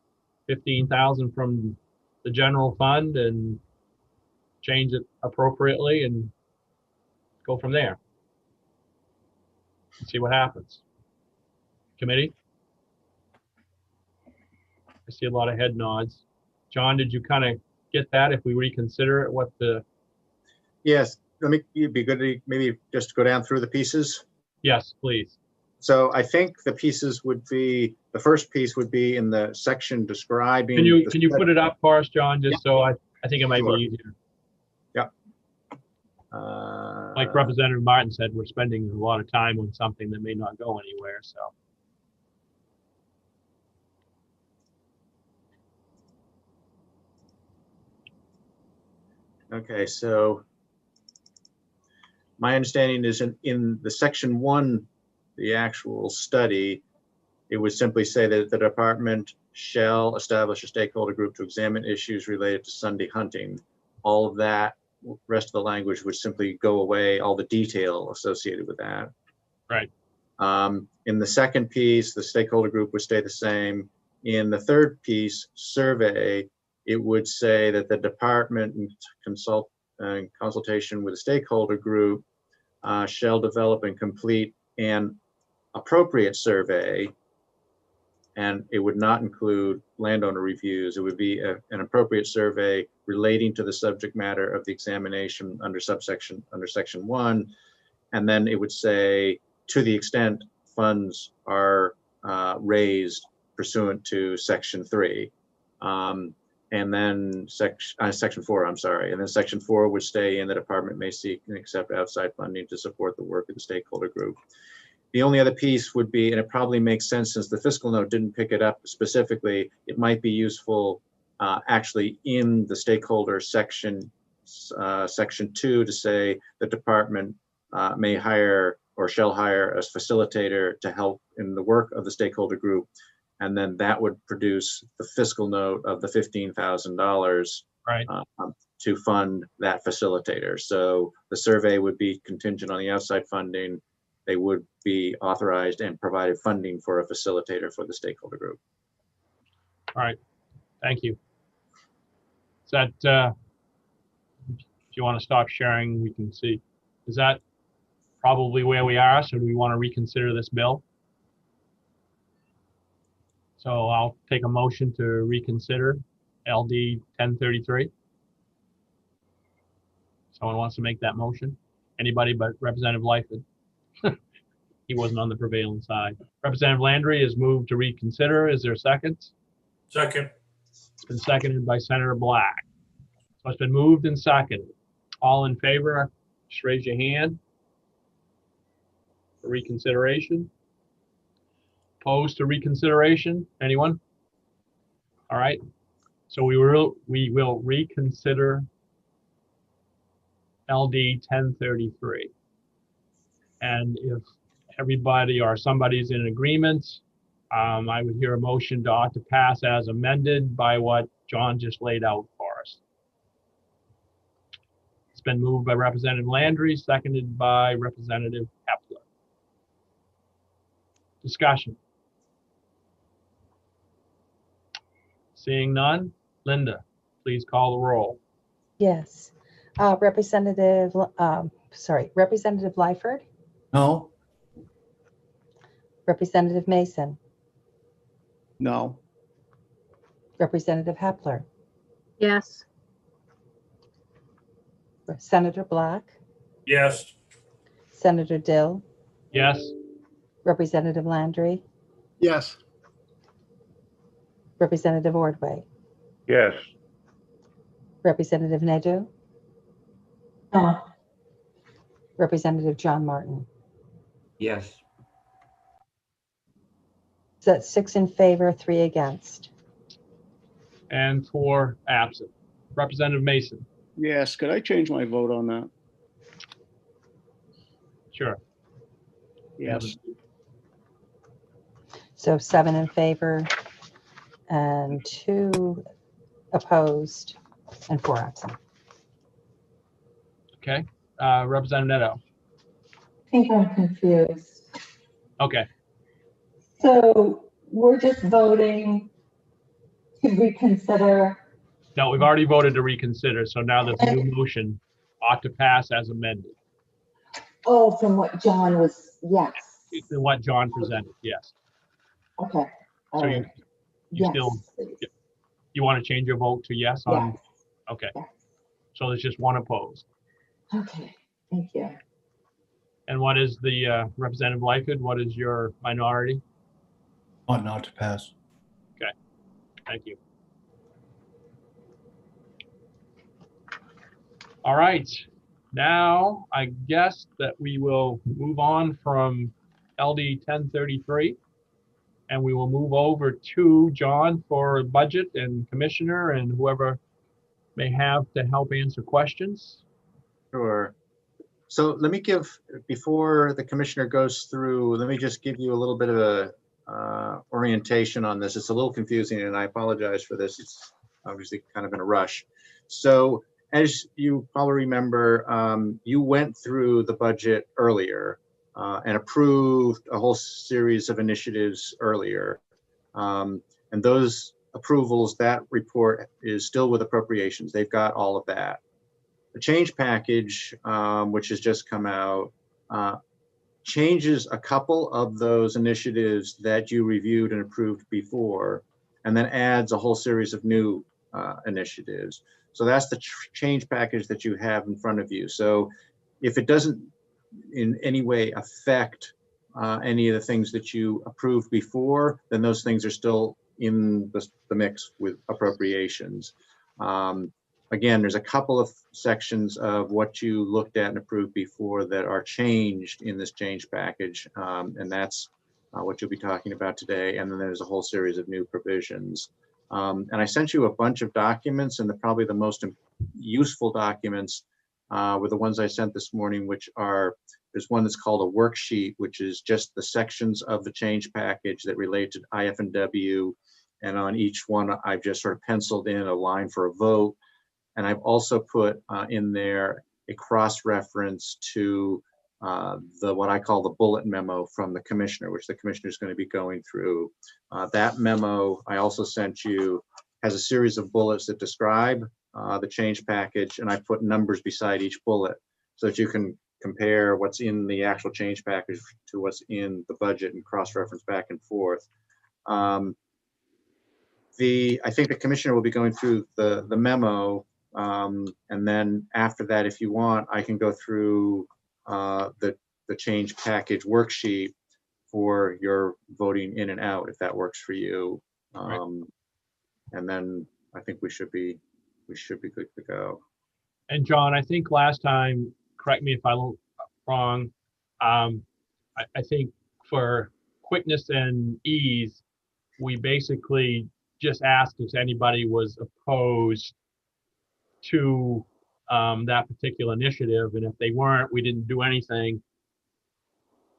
15,000 from the general fund, and change it appropriately and go from there. See what happens. Committee? I see a lot of head nods. John, did you kind of get that? If we reconsider it, what the? Yes, it'd be good to maybe just go down through the pieces. Yes, please. So I think the pieces would be, the first piece would be in the section describing. Can you put it up for us, John, just so I think it might Sure. be easier. Yep. Like Representative Martin said, we're spending a lot of time on something that may not go anywhere, so. Okay, so my understanding is in the section 1, the actual study, it would simply say that the department shall establish a stakeholder group to examine issues related to Sunday hunting. All of that, rest of the language would simply go away, all the detail associated with that. Right. In the second piece, the stakeholder group would stay the same. In the third piece, survey, it would say that the department in consultation with the stakeholder group shall develop and complete an appropriate survey, and it would not include landowner reviews. It would be an appropriate survey relating to the subject matter of the examination under section 1, and then it would say, to the extent funds are raised pursuant to section 3. And then section 4, I'm sorry. And then section 4 would stay in, the department may seek and accept outside funding to support the work of the stakeholder group. The only other piece would be, and it probably makes sense since the fiscal note didn't pick it up specifically, it might be useful actually in the stakeholder section, section 2, to say the department may hire or shall hire a facilitator to help in the work of the stakeholder group. And then that would produce the fiscal note of the $15,000 right. To fund that facilitator. So the survey would be contingent on the outside funding, they would be authorized and provided funding for a facilitator for the stakeholder group. All right, thank you. Is that, if you want to stop sharing, we can see. Is that probably where we are? So do we want to reconsider this bill? So I'll take a motion to reconsider LD 1033. Someone wants to make that motion? Anybody but Representative Lightfoot? He wasn't on the prevailing side. Representative Landry is moved to reconsider. Is there a second? Second. It's been seconded by Senator Black. So it's been moved and seconded. All in favor, just raise your hand for reconsideration. Opposed to reconsideration? Anyone? All right. So we will reconsider LD 1033. And if everybody or somebody's in agreement, I would hear a motion to ought to pass as amended by what John just laid out for us. It's been moved by Representative Landry, seconded by Representative Hepler. Discussion. Seeing none, Linda, please call the roll. Yes. Representative Lyford, No, Representative Mason, No. Representative Hepler, Yes. Senator Black, Yes. Senator Dill, Yes. Representative Landry, Yes. Representative Ordway, Yes. Representative Nadeau, No. Representative John Martin. Yes. So that's 6 in favor, 3 against. And 4 absent. Representative Mason. Yes, could I change my vote on that? Sure. Yes. So 7 in favor and 2 opposed and 4 absent. Okay. Representative Neto. I think I'm confused. Okay. So we're just voting to reconsider. No, we've already voted to reconsider. So now this new motion ought to pass as amended. Oh, from what John was, yes. What John presented, yes. Okay. So you Yes, still, please. you want to change your vote to yes on? Yes. Okay. Yes. So there's just 1 opposed. Okay, thank you. And what is the Representative Lightfoot? What is your minority? ought not to pass. Thank you. All right. Now, I guess that we will move on from LD 1033 and we will move over to John for budget and commissioner and whoever may have to help answer questions. Sure. So let me give, before the commissioner goes through, let me just give you a little bit of a orientation on this. It's a little confusing and I apologize for this. It's obviously kind of in a rush. So as you probably remember, you went through the budget earlier and approved a whole series of initiatives earlier. And those approvals, that report is still with appropriations. They've got all of that. The change package, which has just come out, changes a couple of those initiatives that you reviewed and approved before, and then adds a whole series of new initiatives. So that's the change package that you have in front of you. So if it doesn't in any way affect any of the things that you approved before, then those things are still in the mix with appropriations. Again, there's a couple of sections of what you looked at and approved before that are changed in this change package, and that's what you'll be talking about today. And then there's a whole series of new provisions. And I sent you a bunch of documents, and probably the most useful documents were the ones I sent this morning, which are, there's one that's called a worksheet, which is just the sections of the change package that relate to IFW. And on each one, I've just sort of penciled in a line for a vote. And I've also put in there a cross-reference to what I call the bullet memo from the commissioner, which the commissioner is going to be going through. That memo I also sent you has a series of bullets that describe the change package, and I put numbers beside each bullet so that you can compare what's in the actual change package to what's in the budget and cross-reference back and forth. I think the commissioner will be going through the memo, and then after that, if you want, I can go through the change package worksheet for your voting in and out, if that works for you. And then I think we should be good to go. And John, I think last time, correct me if I'm wrong, I think for quickness and ease, we basically just asked if anybody was opposed to that particular initiative, and if they weren't, we didn't do anything.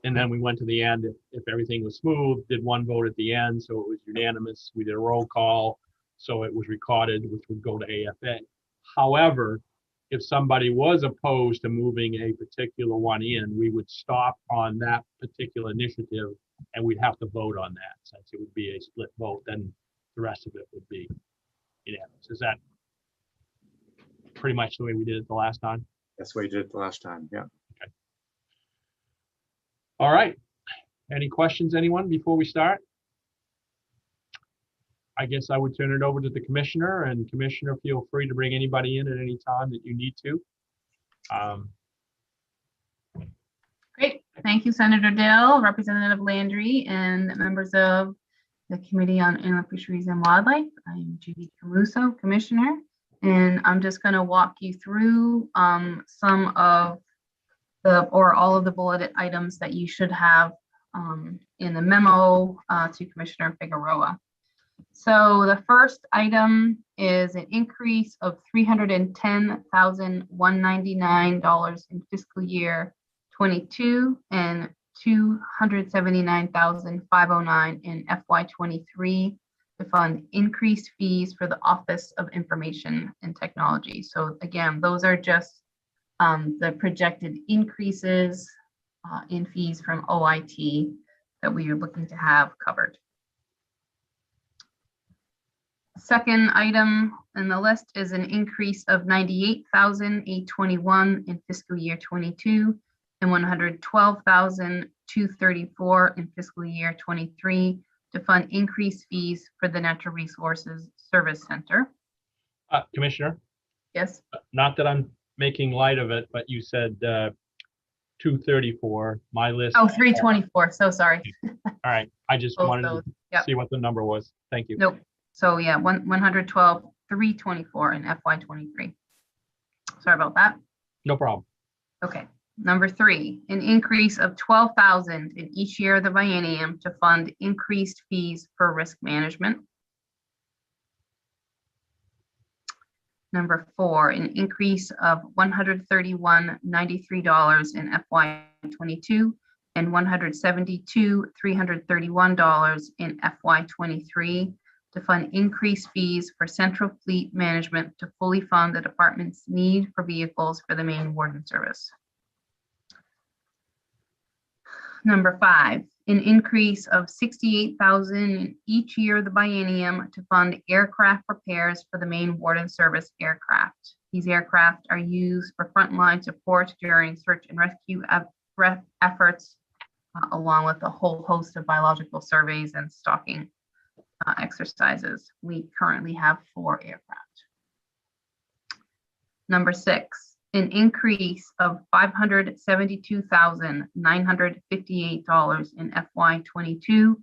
And then we went to the end. If everything was smooth, did one vote at the end, so it was unanimous. We did a roll call, so it was recorded, which would go to AFA. However, if somebody was opposed to moving a particular one in, we would stop on that particular initiative, and we'd have to vote on that. Since it would be a split vote, then the rest of it would be unanimous. Is that pretty much the way we did it the last time? That's the way you did it the last time, yeah. Okay. All right. Any questions, anyone, before we start? I guess I would turn it over to the commissioner, and commissioner, feel free to bring anybody in at any time that you need to. Great. Thank you, Senator Dill, Representative Landry, and members of the Committee on Inland Fisheries and Wildlife. I'm Judy Camuso, Commissioner, and I'm just going to walk you through some of all of the bulleted items that you should have in the memo to Commissioner Figueroa. So the first item is an increase of $310,199 in fiscal year 22 and $279,509 in FY23 to fund increased fees for the Office of Information and Technology. So again, those are just the projected increases in fees from OIT that we are looking to have covered. Second item in the list is an increase of $98,821 in fiscal year 22 and $112,234 in fiscal year 23 to fund increased fees for the Natural Resources Service Center. Commissioner? Yes. Not that I'm making light of it, but you said 234. My list. Oh, 324. So sorry. All right. I just Both wanted those. to Yep. see what the number was. Thank you. Nope. So yeah, 112,324 in FY23. Sorry about that. No problem. Okay. Number 3, an increase of $12,000 in each year of the biennium to fund increased fees for risk management. Number 4, an increase of $131.93 in FY22 and $172,331 in FY23 to fund increased fees for Central Fleet Management to fully fund the department's need for vehicles for the Maine Warden Service. Number 5, an increase of $68,000 in each year of the biennium to fund aircraft repairs for the Maine Warden Service aircraft. These aircraft are used for frontline support during search and rescue efforts, along with a whole host of biological surveys and stalking exercises. We currently have 4 aircraft. Number 6, an increase of $572,958 in FY22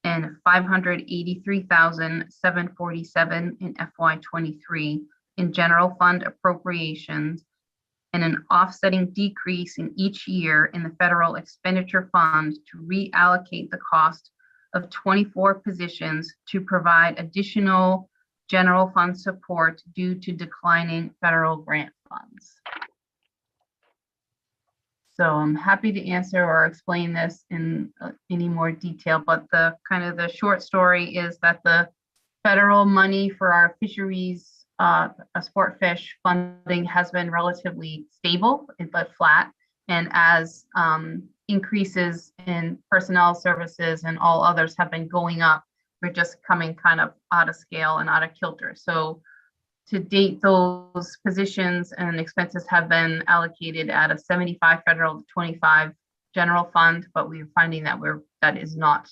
and $583,747 in FY23 in general fund appropriations, and an offsetting decrease in each year in the federal expenditure fund to reallocate the cost of 24 positions to provide additional general fund support due to declining federal grant funds. So I'm happy to answer or explain this in any more detail, but the kind of the short story is that the federal money for our fisheries, sport fish funding has been relatively stable but flat. And as increases in personnel services and all others have been going up, we're just coming kind of out of scale and out of kilter. So to date, those positions and expenses have been allocated at a 75 federal, 25 general fund, but we're finding that that is not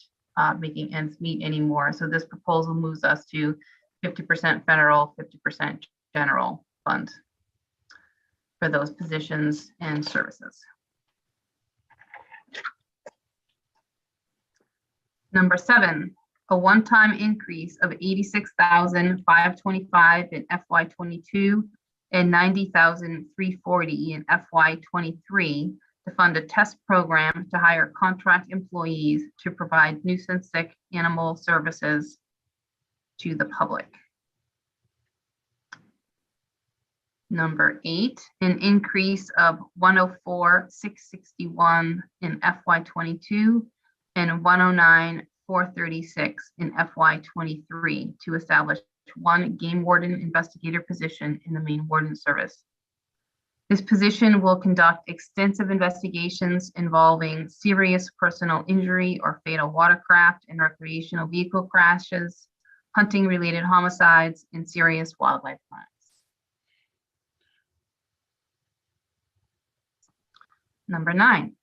making ends meet anymore. So this proposal moves us to 50% federal, 50% general fund for those positions and services. Number 7, a one-time increase of $86,525 in FY22 and $90,340 in FY23 to fund a test program to hire contract employees to provide nuisance sick animal services to the public. Number 8, an increase of $104,661 in FY22 and $109,436 in FY23 to establish one game warden investigator position in the Maine Warden Service. This position will conduct extensive investigations involving serious personal injury or fatal watercraft and recreational vehicle crashes, hunting-related homicides, and serious wildlife crimes. Number 9,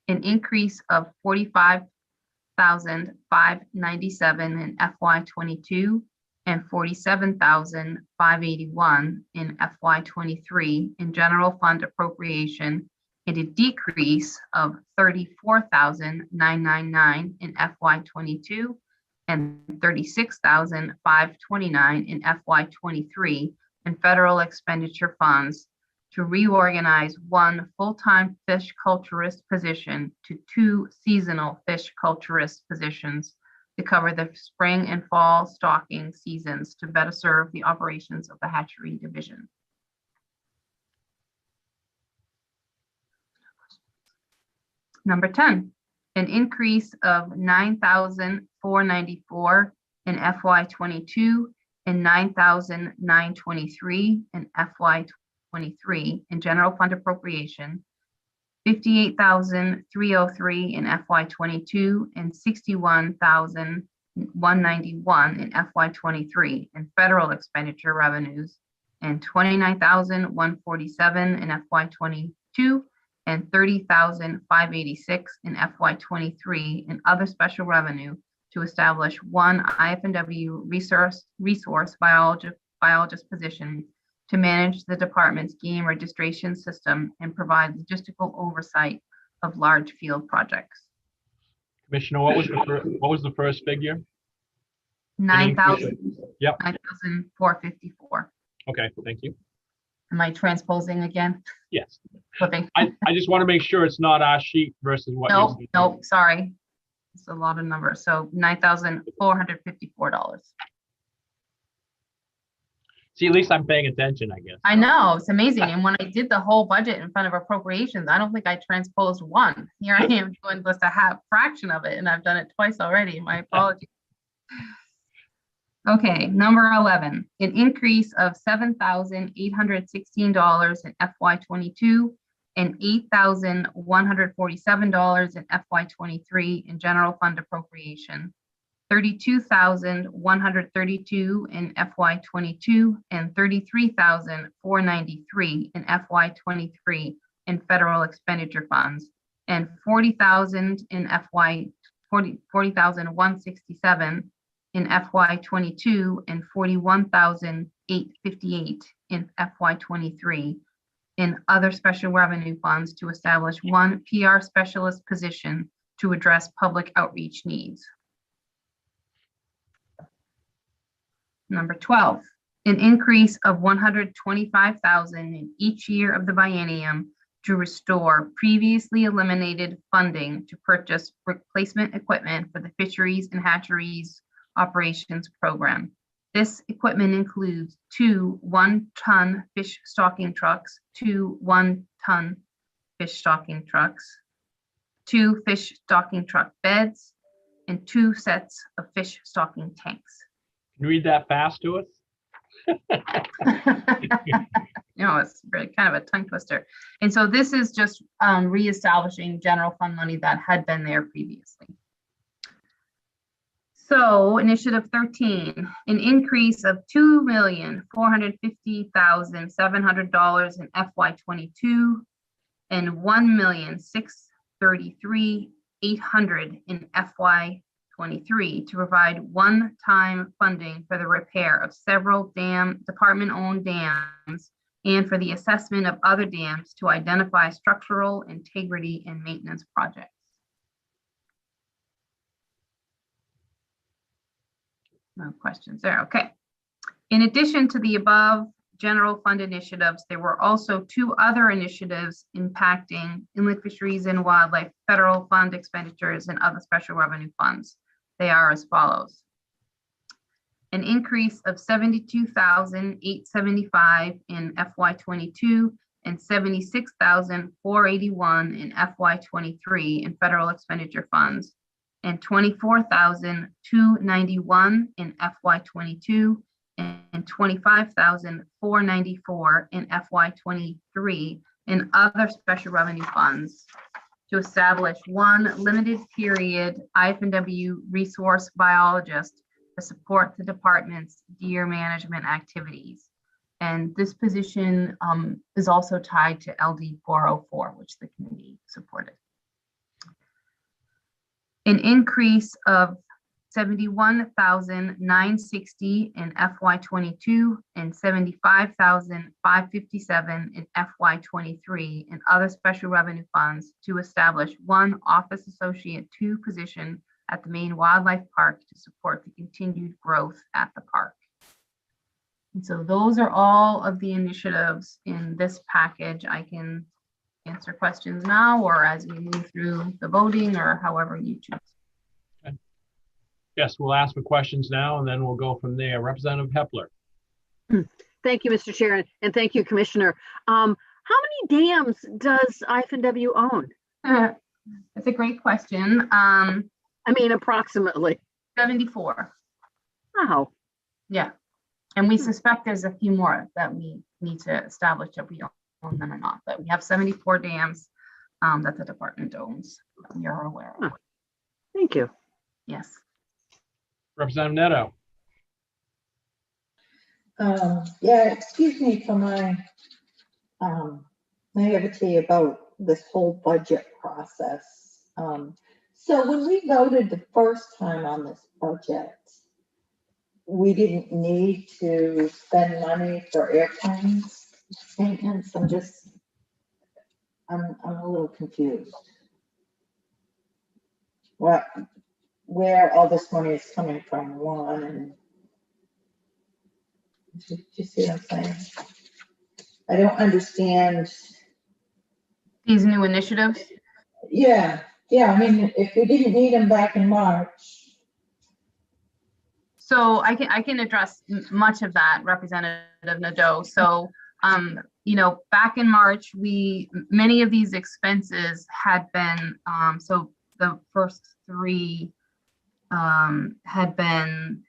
an increase of $45,597 in FY22 and $47,581 in FY23 in general fund appropriation, and a decrease of $34,999 in FY22 and $36,529 in FY23 in federal expenditure funds to reorganize one full-time fish culturist position to 2 seasonal fish culturist positions to cover the spring and fall stocking seasons to better serve the operations of the hatchery division. Number 10, an increase of $9,494 in FY22 and $9,923 in FY23 in general fund appropriation, $58,303 in FY22 and $61,191 in FY23 in federal expenditure revenues, and $29,147 in FY22 and $30,586 in FY23 in other special revenue to establish one IFW resource biologist position to manage the department's game registration system and provide logistical oversight of large field projects. Commissioner, what was the first figure? 9,000. Yep. 9,454. Okay, thank you. Am I transposing again? Yes. Flipping. I just want to make sure it's not our sheet versus what. Nope, sorry. It's a lot of numbers. So $9,454. See, at least I'm paying attention, I guess. I know, it's amazing. And when I did the whole budget in front of appropriations, I don't think I transposed one. Here I am doing just a half fraction of it, and I've done it twice already. My apologies. Okay, number 11, an increase of $7,816 in FY22 and $8,147 in FY23 in general fund appropriation. $32,132 in FY22 and $33,493 in FY23 in federal expenditure funds, and $40,000 in $40,167 in FY22 and $41,858 in FY23 in other special revenue funds to establish one PR specialist position to address public outreach needs. Number 12, an increase of $125,000 in each year of the biennium to restore previously eliminated funding to purchase replacement equipment for the fisheries and hatcheries operations program. This equipment includes 2 one-ton fish stocking trucks, 2 one-ton fish stocking trucks, 2 fish stocking truck beds, and 2 sets of fish stocking tanks. Can you read that fast to us? it's really kind of a tongue twister. And so this is just reestablishing general fund money that had been there previously. So initiative 13, an increase of $2,450,700 in FY22 and $1,633,800 in FY23 to provide one-time funding for the repair of several department-owned dams and for the assessment of other dams to identify structural integrity and maintenance projects. No questions there. Okay. In addition to the above general fund initiatives, there were also two other initiatives impacting inland fisheries and wildlife, federal fund expenditures, and other special revenue funds. They are as follows. An increase of $72,875 in FY22 and $76,481 in FY23 in federal expenditure funds, and $24,291 in FY22 and $25,494 in FY23 in other special revenue funds to establish one limited period IFW resource biologist to support the department's deer management activities. And this position is also tied to LD 404, which the committee supported. An increase of $71,960 in FY22 and $75,557 in FY23 in other special revenue funds to establish one Office Associate 2 position at the Maine Wildlife Park to support the continued growth at the park. And so those are all of the initiatives in this package. I can answer questions now or as we move through the voting or however you choose. Okay. Yes, we'll ask for questions now and then we'll go from there. Representative Hepler. Thank you, Mr. Chair, and thank you, Commissioner. How many dams does IFW own? That's a great question. I mean, approximately. 74. Wow. Yeah. And we suspect there's a few more that we need to establish if we own them or not, but we have 74 dams that the department owns that we are aware of. Thank you. Yes. Representative Neto. Yeah, excuse me for my naivety about this whole budget process. So when we voted the first time on this budget, we didn't need to spend money for airplanes maintenance. I'm a little confused. Where all this money is coming from, one, and do you see what I'm saying? I don't understand. These new initiatives? Yeah, I mean, if we didn't need them back in March. So I can address much of that, Representative Nadeau. So, back in March, many of these expenses had been, so the first three had been,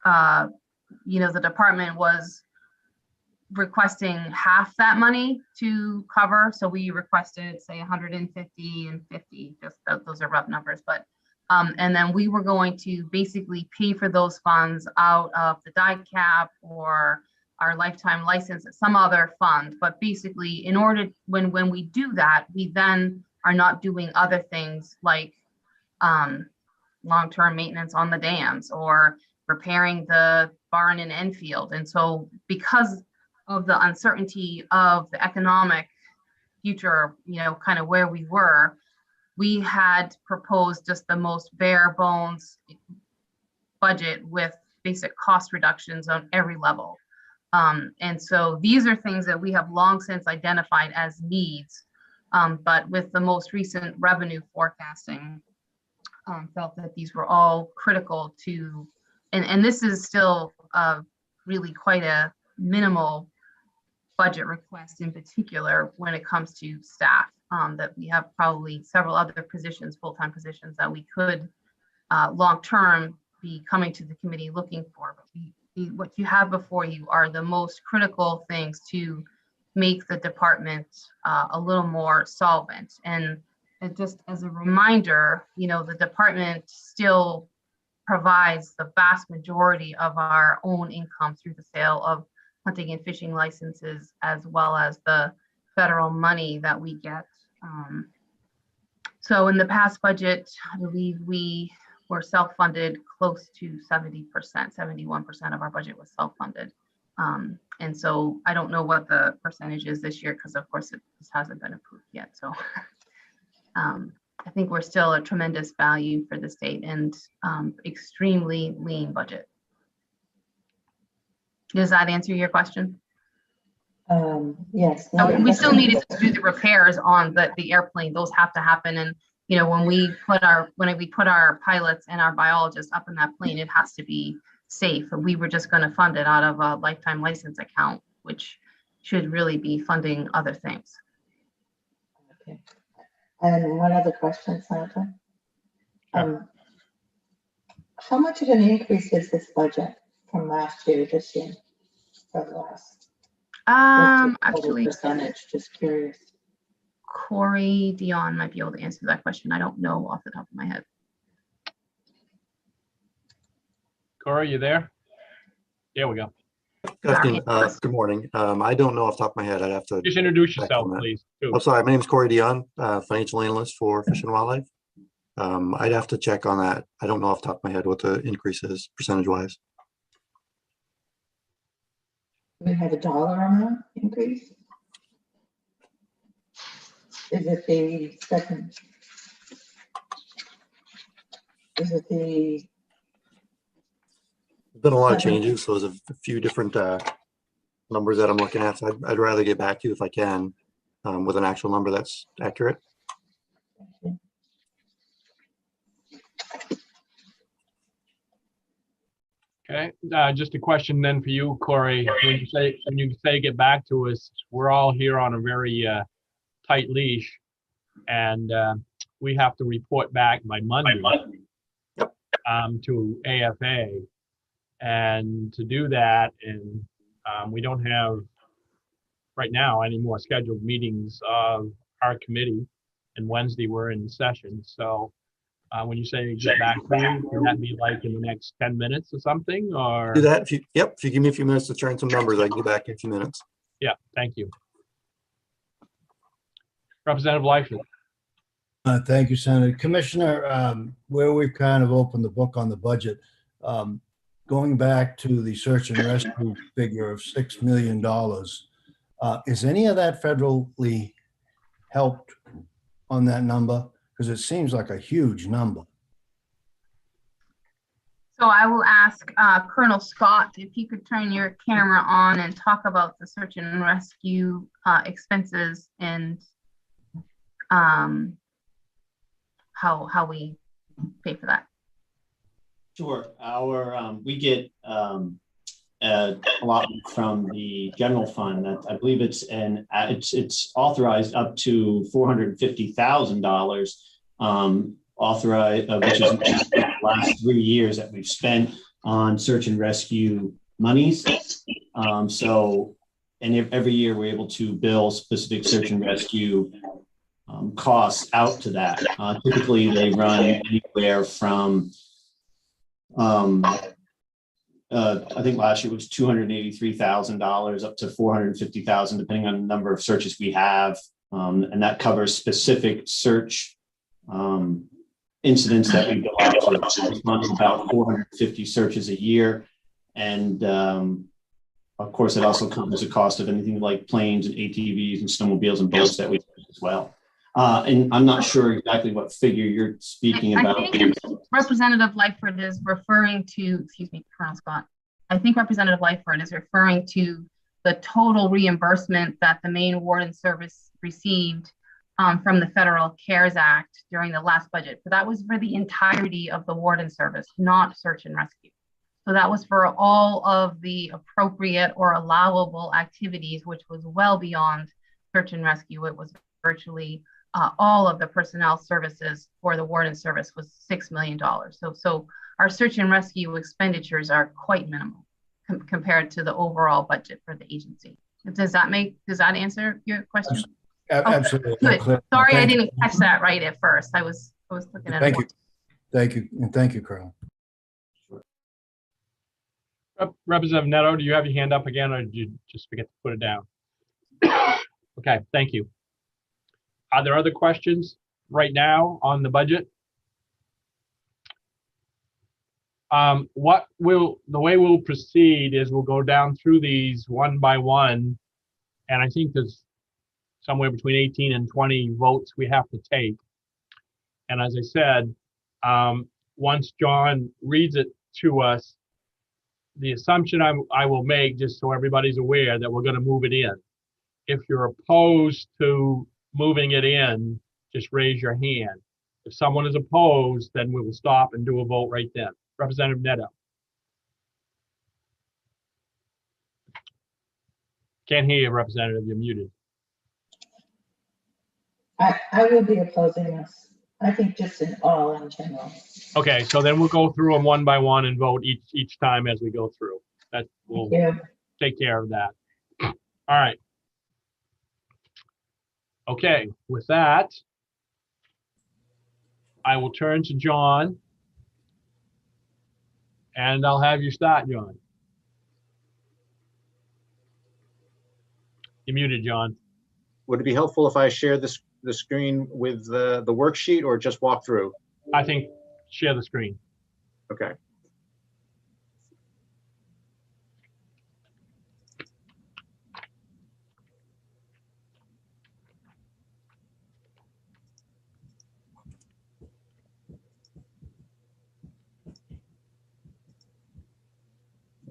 the department was requesting half that money to cover. So we requested, say, 150 and 50, just those are rough numbers, but and then we were going to basically pay for those funds out of the die cap or our lifetime license at some other fund. But basically, in order, when we do that, we then are not doing other things like long-term maintenance on the dams or repairing the barn in Enfield. And so because of the uncertainty of the economic future, kind of where we were, we had proposed just the most bare bones budget with basic cost reductions on every level. And so these are things that we have long since identified as needs, but with the most recent revenue forecasting, felt that these were all critical to, and this is still really quite a minimal budget request in particular when it comes to staff, that we have probably several other positions, full-time positions that we could long-term be coming to the committee looking for. But what you have before you are the most critical things to make the department a little more solvent. And just as a reminder, you know, the department still provides the vast majority of our own income through the sale of hunting and fishing licenses, as well as the federal money that we get. So in the past budget, I believe we were self-funded close to 70%, 71% of our budget was self-funded. And so I don't know what the percentage is this year, because of course this hasn't been approved yet. So I think we're still a tremendous value for the state and extremely lean budget. Does that answer your question? Yes. We still needed to do the repairs on the airplane. Those have to happen. And you know, when we put our pilots and our biologists up in that plane, it has to be safe. And we were just going to fund it out of a lifetime license account, which should really be funding other things. Okay. And one other question, Sandra. How much of an increase is this budget from last year to this year? For the last actually, percentage, just curious. Corey Dion might be able to answer that question. I don't know off the top of my head. Corey, you there? There we go. Good morning. I don't know off the top of my head. I'd have to just introduce yourself, please. I'm sorry. My name is Corey Dion, financial analyst for Fish and Wildlife. I'd have to check on that. I don't know off the top of my head what the increase is percentage-wise. We have a dollar amount increase. Is it the second? Is it the? There's been a lot of changes, so there's a few different numbers that I'm looking at. So I'd rather get back to you if I can with an actual number that's accurate. Okay, just a question then for you, Corey. When you say get back to us, we're all here on a very tight leash, and we have to report back by Monday to AFA. And to do that, and we don't have right now any more scheduled meetings of our committee, and Wednesday we're in session. So when you say get back to you, can that be like in the next 10 minutes or something? Or do that if you give me a few minutes to turn some numbers, I can get back in a few minutes. Yeah, thank you. Representative Lightfoot. Thank you, Senator. Commissioner, where we've kind of opened the book on the budget, going back to the search and rescue figure of $6 million, is any of that federally helped on that number? Because it seems like a huge number. So I will ask Colonel Scott if you could turn your camera on and talk about the search and rescue expenses and how we pay for that. Sure. We get a lot from the general fund. That I believe it's authorized up to $450,000 authorized, which is the last 3 years that we've spent on search and rescue monies. And every year we're able to bill specific search and rescue costs out to that. Typically, they run anywhere from I think last year was $283,000 up to $450,000, depending on the number of searches we have, and that covers specific search incidents that we go out to. It's about 450 searches a year, and of course, it also covers the cost of anything like planes and ATVs and snowmobiles and boats that we use as well. And I'm not sure exactly what figure you're speaking about. I think Representative Lightfoot is referring to, excuse me, Colonel Scott. I think Representative Lightfoot is referring to the total reimbursement that the Maine Warden Service received from the Federal CARES Act during the last budget. But that was for the entirety of the Warden Service, not search and rescue. So that was for all of the appropriate or allowable activities, which was well beyond search and rescue. It was virtually all of the personnel services for the Warden Service was $6 million. So our search and rescue expenditures are quite minimal compared to the overall budget for the agency. Does that answer your question? Absolutely. Good. Clear. Sorry, I Thank you. didn't catch that right at first. I was looking at it. Thank you. Thank you. And thank you, Carl. Representative Neto, do you have your hand up again, or did you just forget to put it down? Okay, thank you. Are there other questions right now on the budget? The way we'll proceed is we'll go down through these one by one, and I think there's somewhere between 18 and 20 votes we have to take. And as I said, once John reads it to us, the assumption I will make, just so everybody's aware, that we're going to move it in. If you're opposed to moving it in, just raise your hand. If someone is opposed, then we will stop and do a vote right then. Representative Neto. Can't hear you, Representative. You're muted. I will be opposing this. I think just in general. Okay, so then we'll go through them one by one and vote each time as we go through. That will take care of that. All right. Okay, with that, I will turn to John, and I'll have you start, John. You're muted, John. Would it be helpful if I share the screen with the worksheet or just walk through? I think share the screen. Okay.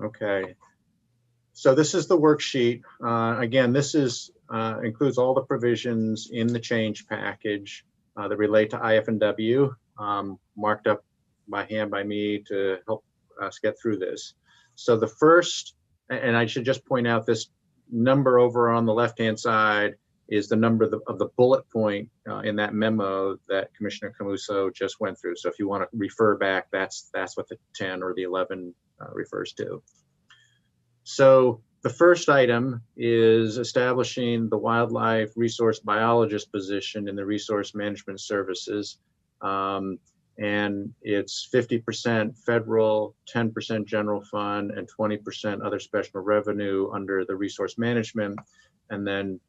Okay. So this is the worksheet. Again, this includes all the provisions in the change package that relate to IFW, marked up by hand by me to help us get through this. So the first, and I should just point out, this number over on the left-hand side is the number of the bullet point in that memo that Commissioner Camuso just went through. So if you want to refer back, that's what the 10 or the 11 refers to. So the first item is establishing the wildlife resource biologist position in the resource management services. And it's 50% federal, 10% general fund, and 20% other special revenue under the resource management. And then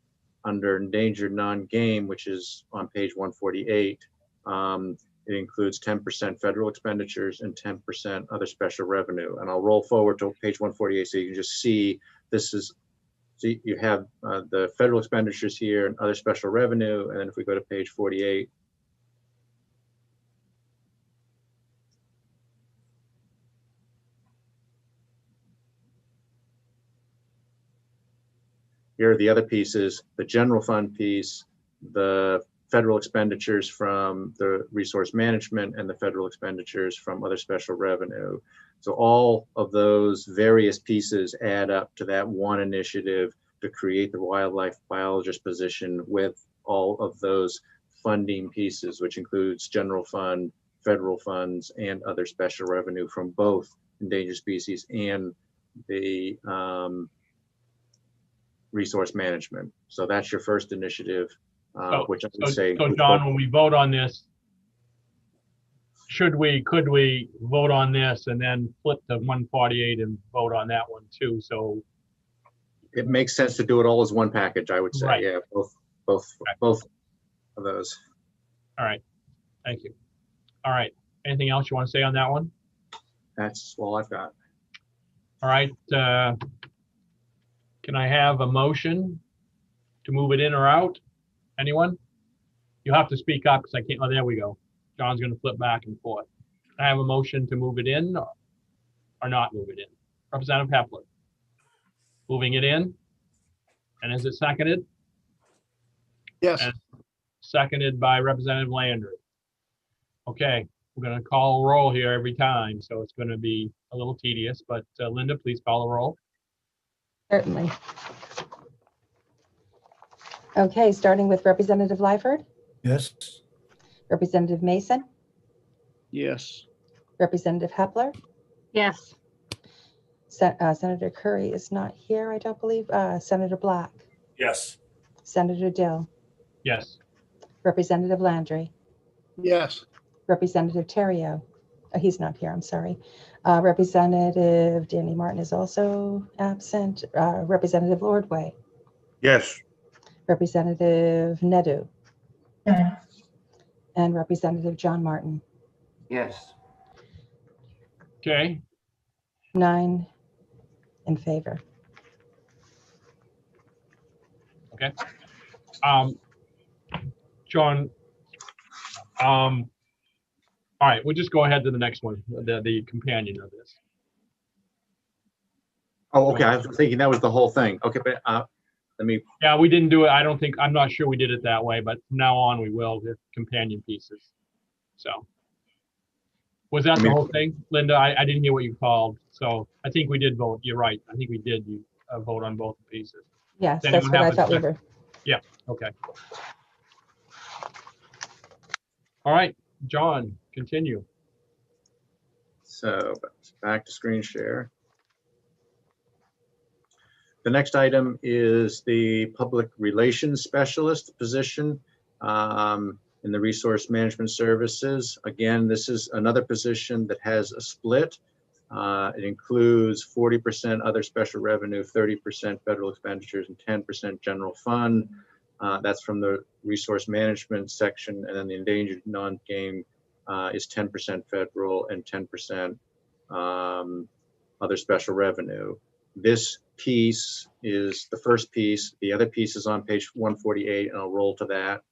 under endangered non-game, which is on page 148, it includes 10% federal expenditures and 10% other special revenue. And I'll roll forward to page 148 so you can just see this is, so you have the federal expenditures here and other special revenue. And then if we go to page 48, here are the other pieces, the general fund piece, the federal expenditures from the resource management, and the federal expenditures from other special revenue. So all of those various pieces add up to that one initiative to create the wildlife biologist position with all of those funding pieces, which includes general fund, federal funds, and other special revenue from both endangered species and the resource management. So that's your first initiative, which I would say. So John, when we vote on this, could we vote on this and then flip to 148 and vote on that one too? So it makes sense to do it all as one package, I would say. Right. Yeah, both of those. All right, thank you. All right, anything else you want to say on that one? That's all I've got. All right, can I have a motion to move it in or out? Anyone? You have to speak up because I can't. Oh, there we go. John's going to flip back and forth. Can I have a motion to move it in or not move it in? Representative Hepler. Moving it in. And is it seconded? Yes. And seconded by Representative Landry. Okay, we're going to call a roll here every time, so it's going to be a little tedious, but Linda, please call a roll. Certainly. Okay, starting with Representative Lyford. Yes. Representative Mason. Yes. Representative Hepler. Yes. Senator Curry is not here, I don't believe. Senator Black, Yes. Senator Dill, Yes. Representative Landry, Yes. Representative Terrio. He's not here, I'm sorry. Representative Danny Martin is also absent. Representative Lordway, Yes. Representative Nedu, Yes. and Representative John Martin. Yes. Okay. 9 in favor. Okay. John, all right, we'll just go ahead to the next one, the companion of this. Oh, okay. I was thinking that was the whole thing. Okay, but let me. Yeah, we didn't do it. I'm not sure we did it that way, but from now on we will with companion pieces. So was that the whole thing, Linda? I didn't hear what you called. So I think we did vote. You're right. I think we did vote on both pieces. Yes, Does that's anyone what I have a thought we second? were. Yeah, okay. All right, John, continue. So back to screen share. The next item is the public relations specialist position in the resource management services. Again, this is another position that has a split. It includes 40% other special revenue, 30% federal expenditures, and 10% general fund. That's from the resource management section, and then the endangered non-game is 10% federal and 10% other special revenue. This piece is the first piece. The other piece is on page 148, and I'll roll to that.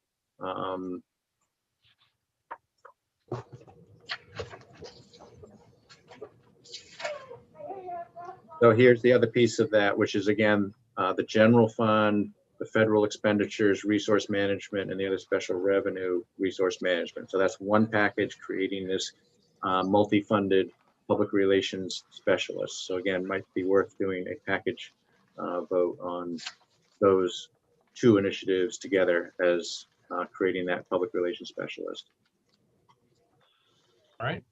So here's the other piece of that, which is again, the general fund, the federal expenditures, resource management, and the other special revenue, resource management. So that's one package creating this multi-funded public relations specialist. So again, might be worth doing a package vote on those two initiatives together as creating that public relations specialist. All right,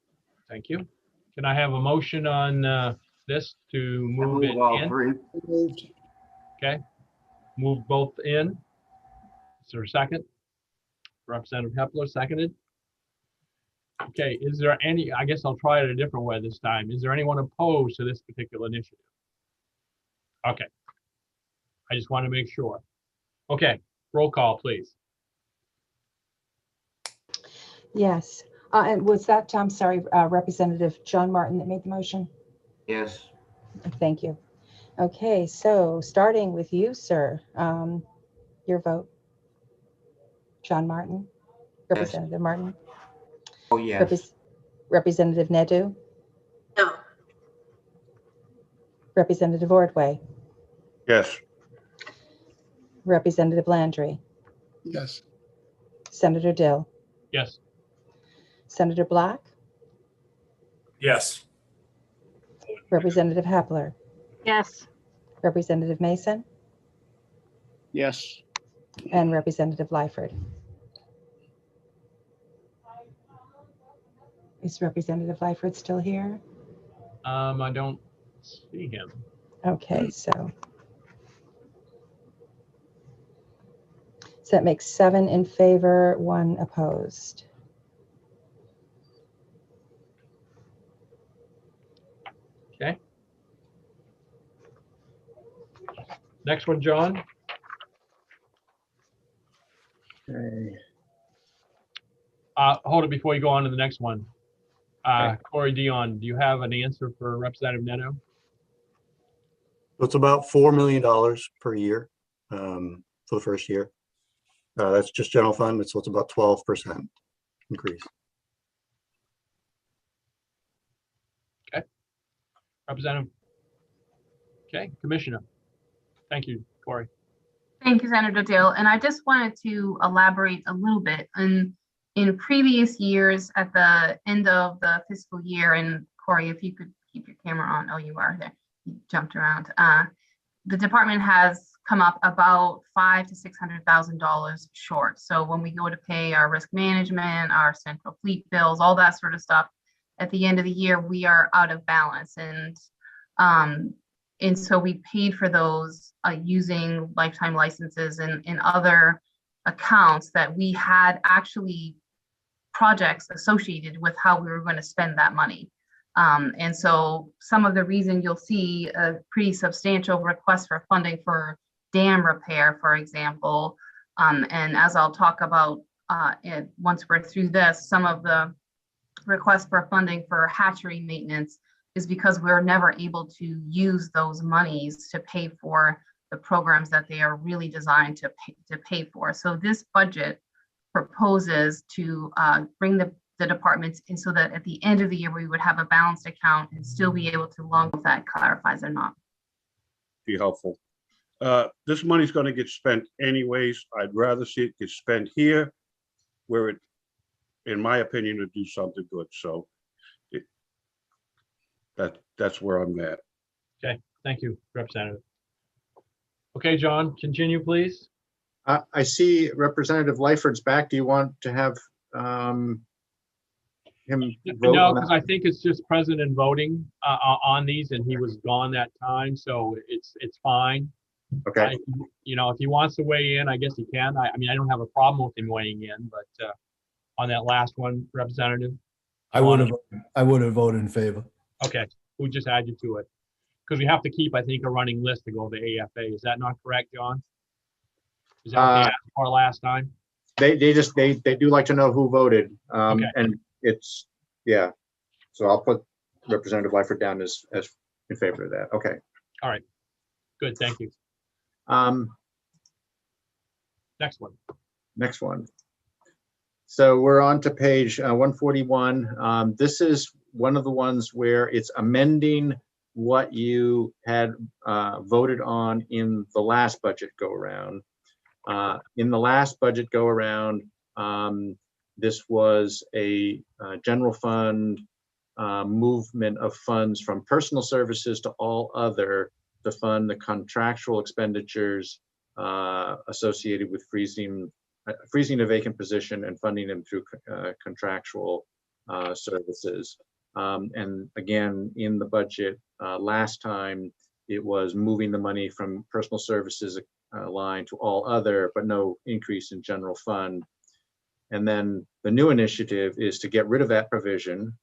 thank you. Can I have a motion on this to move it all in? three. Okay, move both in. Is there a second? Representative Hepler seconded. Okay, is there any, I guess I'll try it a different way this time. Is there anyone opposed to this particular initiative? Okay, I just want to make sure. Okay, roll call, please. Yes, and was that, I'm sorry, Representative John Martin that made the motion? Yes. Thank you. Okay, so starting with you, sir, your vote. John Martin, Representative Martin. Oh, yes. Representative Nedu, No. Representative Ordway, Yes. Representative Landry, Yes. Senator Dill, Yes. Senator Black, Yes. Representative Hepler, Yes. Representative Mason, Yes. and Representative Lyford. Is Representative Lyford still here? I don't see him. Okay, so that makes 7 in favor, 1 opposed. Okay. Next one, John. Okay. Hold it before you go on to the next one. Corey Dion, do you have an answer for Representative Neto? So it's about $4 million per year for the first year. That's just general fund, so it's about 12% increase. Okay. Representative. Okay, Commissioner. Thank you, Corey. Thank you, Senator Dill. And I just wanted to elaborate a little bit. In previous years, at the end of the fiscal year, and Corey, if you could keep your camera on. Oh, you are there. You jumped around. The department has come up about $500,000 to $600,000 short. So when we go to pay our risk management, our central fleet bills, all that sort of stuff, at the end of the year, we are out of balance. And And so we paid for those using lifetime licenses and other accounts that we had actually projects associated with how we were going to spend that money. And so some of the reason you'll see a pretty substantial request for funding for dam repair, for example. And as I'll talk about once we're through this, some of the requests for funding for hatchery maintenance is because we're never able to use those monies to pay for the programs that they are really designed to pay for. So this budget proposes to bring the departments in so that at the end of the year, we would have a balanced account and still be able to long if that clarifies or not. Be helpful. This money's going to get spent anyways. I'd rather see it get spent here where it, in my opinion, would do something good. So that's where I'm at. Okay, thank you, Representative. Okay, John, continue, please. I see Representative Lyford's back. Do you want to have him vote No, on because that? I think it's just president voting on these, and he was gone that time, so it's fine. Okay. You know, if he wants to weigh in, I guess he can. I mean, I don't have a problem with him weighing in, but on that last one, Representative. I would have voted in favor. Okay, we'll just add you to it. Because we have to keep, I think, a running list to go to AFA. Is that not correct, John? Is that what they asked for last time? They do like to know who voted. Okay. And it's, yeah. So I'll put Representative Lyford down as in favor of that. Okay. All right. Good, thank you. Next one. Next one. So we're on to page 141. This is one of the ones where it's amending what you had voted on in the last budget go around. In the last budget go around, this was a general fund movement of funds from personal services to all other to fund the contractual expenditures associated with freezing a vacant position and funding them through contractual services. And again, in the budget last time, it was moving the money from personal services line to all other, but no increase in general fund. And then the new initiative is to get rid of that provision.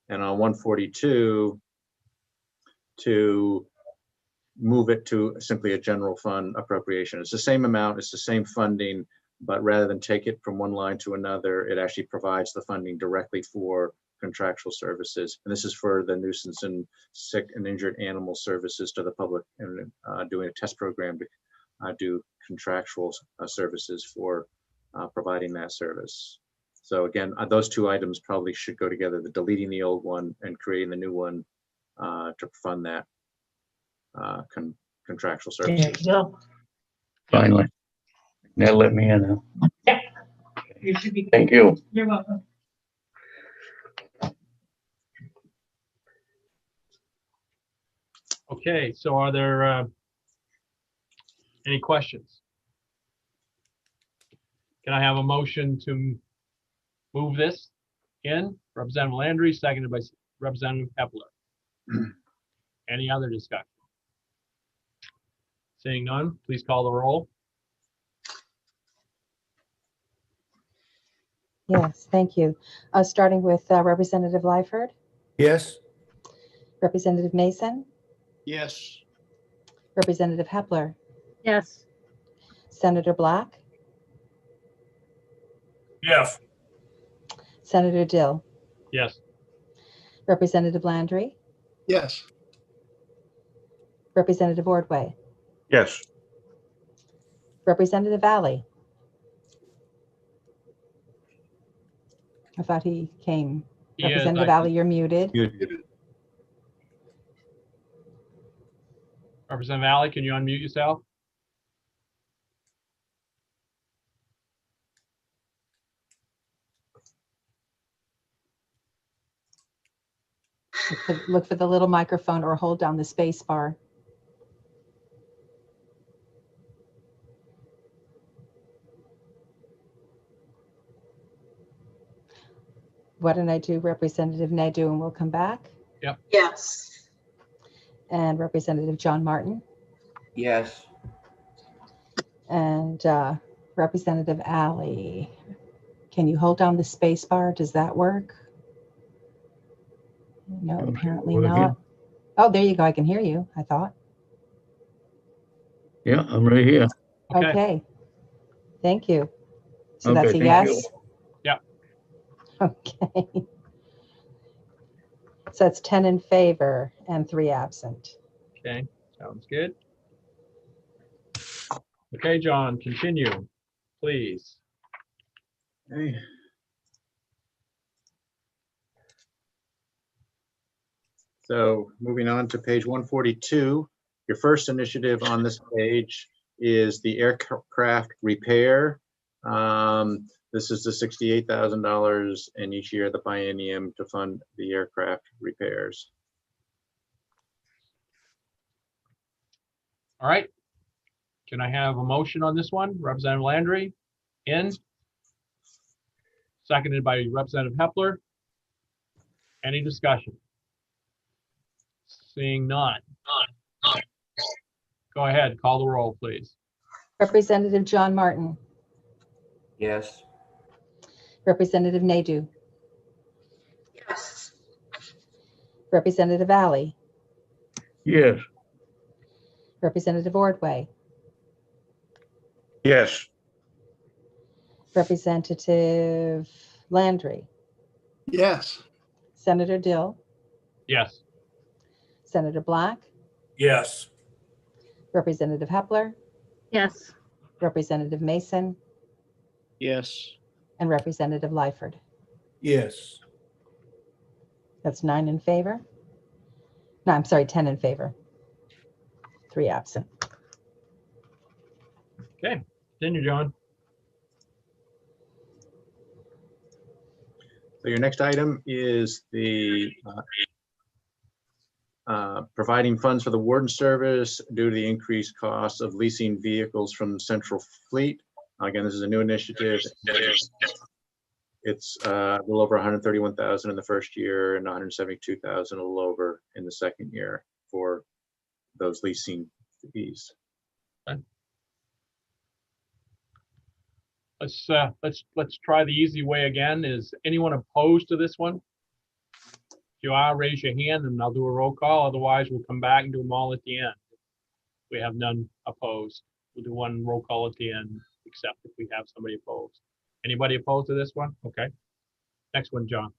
And on 142, to move it to simply a general fund appropriation. It's the same amount, it's the same funding, but rather than take it from one line to another, it actually provides the funding directly for contractual services. And this is for the nuisance and sick and injured animal services to the public, and doing a test program to do contractual services for providing that service. So again, those two items probably should go together, the deleting the old one and creating the new one to fund that contractual services. There you go. Finally. Now let me in now. Yeah. You should be. Thank you. You're welcome. Okay, so are there any questions? Can I have a motion to move this in? Representative Landry, seconded by Representative Hepler. Any other discussion? Seeing none, please call the roll. Yes, thank you. Starting with Representative Lyford, Yes. Representative Mason, Yes. Representative Hepler, Yes. Senator Black, Yes. Senator Dill, Yes. Representative Landry, Yes. Representative Ordway, Yes. Representative Valley. I thought he came. He is, Representative Valley, you're muted. Representative Valley, can you unmute yourself? Look for the little microphone or hold down the space bar. Why don't I do Representative Nadeau and we'll come back? Yep. Yes. and Representative John Martin, Yes. and Representative Alley. Can you hold down the space bar? Does that work? No, apparently not. Oh, there you go. I can hear you, I thought. Yeah, I'm right here. Okay. Thank you. So Okay, that's a thank you. yes? Yeah. Okay. So it's 10 in favor and 3 absent. Okay, sounds good. Okay, John, continue, please. Okay. So moving on to page 142, your first initiative on this page is the aircraft repair. This is the $68,000 in each year of the biennium to fund the aircraft repairs. All right. Can I have a motion on this one? Representative Landry, in. Seconded by Representative Hepler. Any discussion? Seeing none. Go ahead, call the roll, please. Representative John Martin, Yes. Representative Nadeau, Yes. Representative Alley, Yes. Representative Ordway, Yes. Representative Landry, Yes. Senator Dill, Yes. Senator Black, Yes. Representative Hepler, Yes. Representative Mason, Yes. and Representative Lyford. Yes. That's 9 in favor. No, I'm sorry, 10 in favor. 3 absent. Okay, continue, John. So your next item is the providing funds for the warden service due to the increased cost of leasing vehicles from Central Fleet. Again, this is a new initiative. It's a little over 131,000 in the first year and 172,000 a little over in the second year for those leasing fees. Let's try the easy way again. Is anyone opposed to this one? If you are, raise your hand and I'll do a roll call. Otherwise, we'll come back and do them all at the end. We have none opposed. We'll do one roll call at the end, except if we have somebody opposed. Anybody opposed to this one? Okay. Next one, John.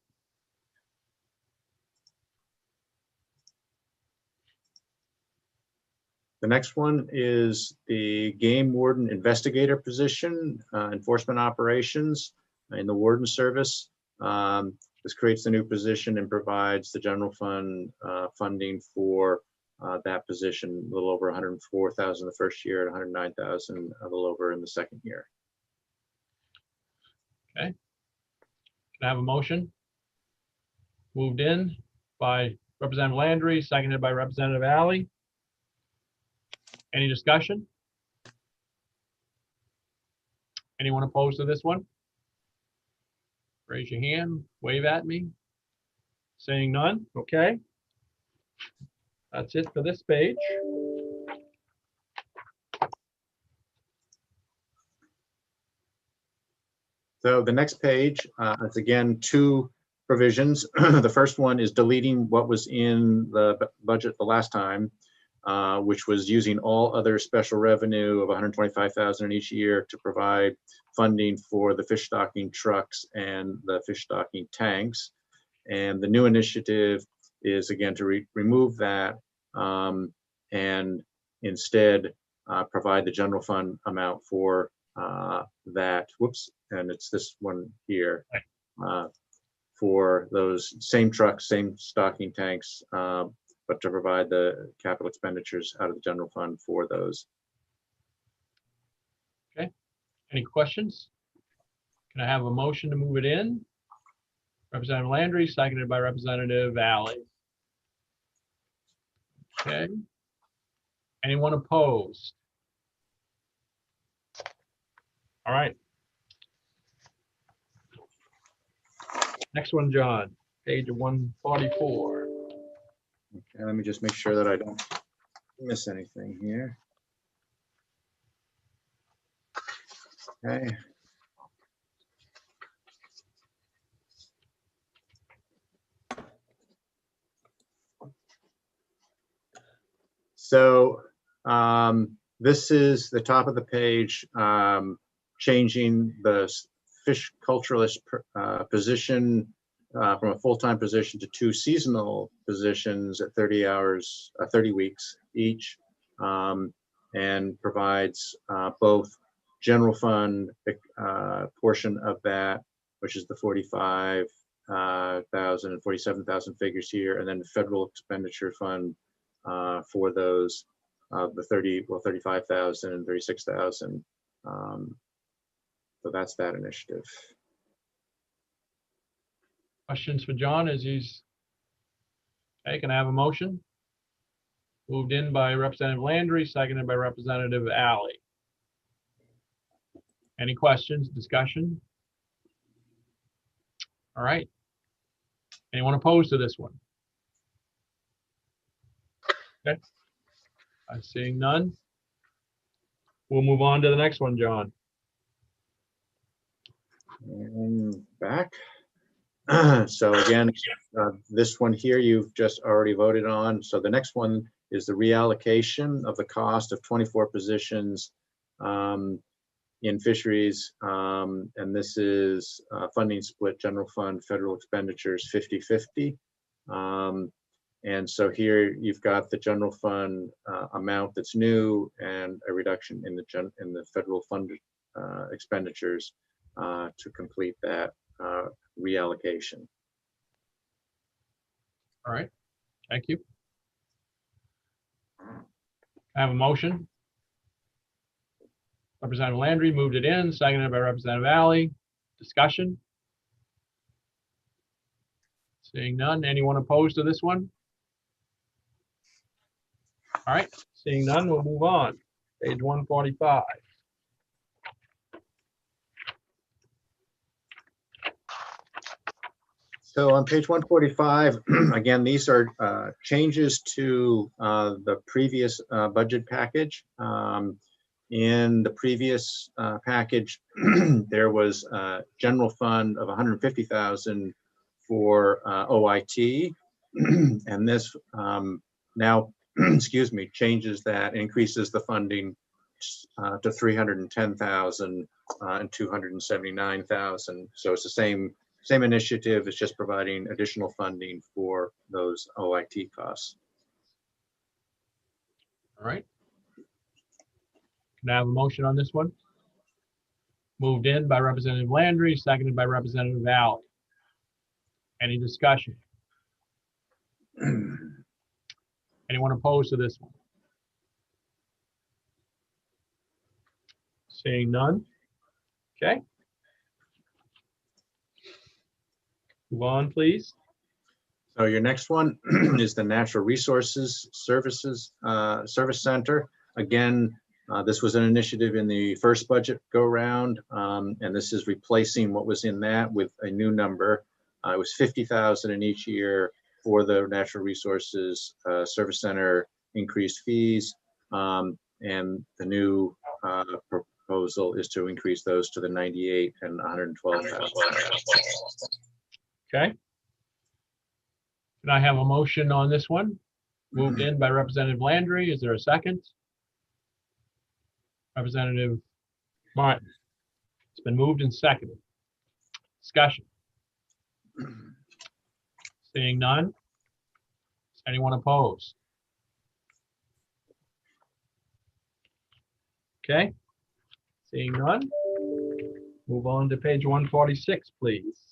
The next one is the game warden investigator position, enforcement operations in the warden service. This creates the new position and provides the general fund funding for that position, a little over 104,000 the first year and 109,000 a little over in the second year. Okay. Can I have a motion? Moved in by Representative Landry, seconded by Representative Alley. Any discussion? Anyone opposed to this one? Raise your hand, wave at me. Saying none, okay. That's it for this page. So the next page, it's again 2 provisions. The first one is deleting what was in the budget the last time, which was using all other special revenue of 125,000 in each year to provide funding for the fish stocking trucks and the fish stocking tanks. And the new initiative is again to remove that and instead provide the general fund amount for that. Whoops, and it's this one here for those same trucks, same stocking tanks, but to provide the capital expenditures out of the general fund for those. Okay, any questions? Can I have a motion to move it in? Representative Landry, seconded by Representative Alley. Okay. Anyone opposed? All right. Next one, John, page 144. Okay, let me just make sure that I don't miss anything here. Okay. So this is the top of the page, changing the fish culturalist position from a full-time position to 2 seasonal positions at 30 hours, 30 weeks each, and provides both general fund portion of that, which is the 45,000 and 47,000 figures here, and then federal expenditure fund for those, the 35,000 and 36,000. So that's that initiative. Questions for John as he's, okay, can I have a motion? Moved in by Representative Landry, seconded by Representative Alley. Any questions, discussion? All right. Anyone opposed to this one? Okay. I'm seeing none. We'll move on to the next one, John. And back. So again, this one here you've just already voted on. So the next one is the reallocation of the cost of 24 positions in fisheries. And this is funding split, general fund, federal expenditures 50-50. And so here you've got the general fund amount that's new and a reduction in the federal fund expenditures to complete that reallocation. All right, thank you. I have a motion. Representative Landry moved it in, seconded by Representative Alley. Discussion? Seeing none. Anyone opposed to this one? All right, seeing none, we'll move on. Page 145. So on page 145, again, these are changes to the previous budget package. In the previous package, there was a general fund of 150,000 for OIT, and this now, excuse me, changes that, increases the funding to 310,000 and 279,000. So it's the same initiative. It's just providing additional funding for those OIT costs. All right. Can I have a motion on this one? Moved in by Representative Landry, seconded by Representative Alley. Any discussion? Anyone opposed to this one? Seeing none. Okay. Move on, please. So your next one is the Natural Resources Service Center. Again, this was an initiative in the first budget go round, and this is replacing what was in that with a new number. It was 50,000 in each year for the Natural Resources Service Center increased fees, and the new proposal is to increase those to the 98 and 112,000. Okay. Can I have a motion on this one? Moved in by Representative Landry. Is there a second? Representative Martin. It's been moved and seconded. Discussion. Seeing none. Is anyone opposed? Okay. Seeing none. Move on to page 146, please.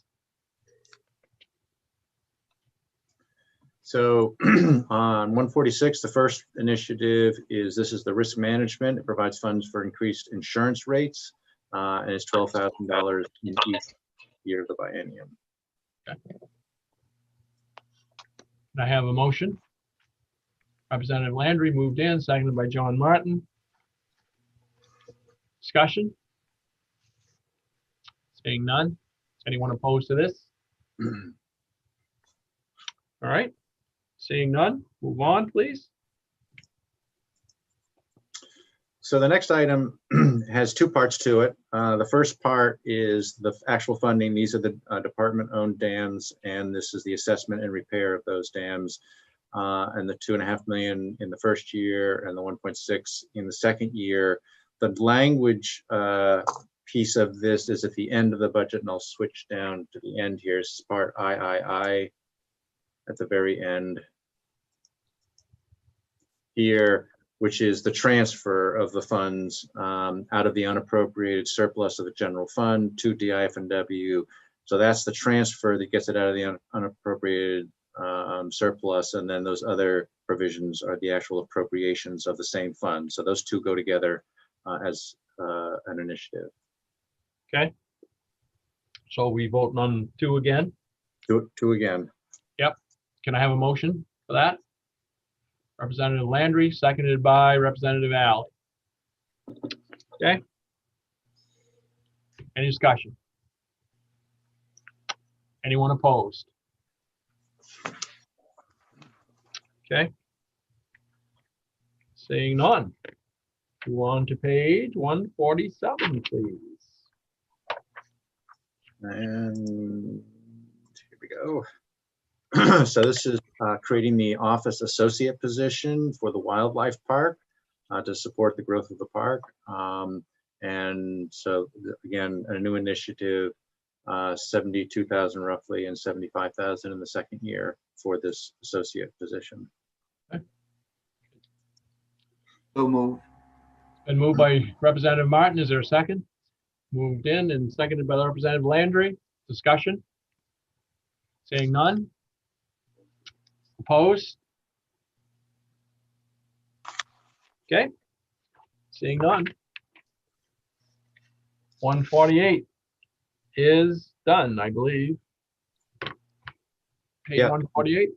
So on 146, the first initiative is the risk management. It provides funds for increased insurance rates, and it's $12,000 in each year of the biennium. Okay. Can I have a motion? Representative Landry moved in, seconded by John Martin. Discussion? Seeing none. Is anyone opposed to this? All right. Seeing none, move on, please. So the next item has two parts to it. The first part is the actual funding. These are the department-owned dams, and this is the assessment and repair of those dams. And the $2.5 million in the first year and the 1.6 in the second year. The language piece of this is at the end of the budget, and I'll switch down to the end here. This is part III at the very end here, which is the transfer of the funds out of the unappropriated surplus of the general fund to IFW. So that's the transfer that gets it out of the unappropriated surplus, and then those other provisions are the actual appropriations of the same fund. So those two go together as an initiative. Okay. So we vote on 2 again? Two again. Yep. Can I have a motion for that? Representative Landry, seconded by Representative Alley. Okay. Any discussion? Anyone opposed? Okay. Seeing none. Go on to page 147, please. And here we go. So this is creating the office associate position for the wildlife park to support the growth of the park. And so again, a new initiative, 72,000 roughly and 75,000 in the second year for this associate position. Okay. So move. Been moved by Representative Martin. Is there a second? Moved in and seconded by Representative Landry. Discussion? Seeing none? Opposed? Okay. Seeing none. 148 is done, I believe. Page Yeah. 148.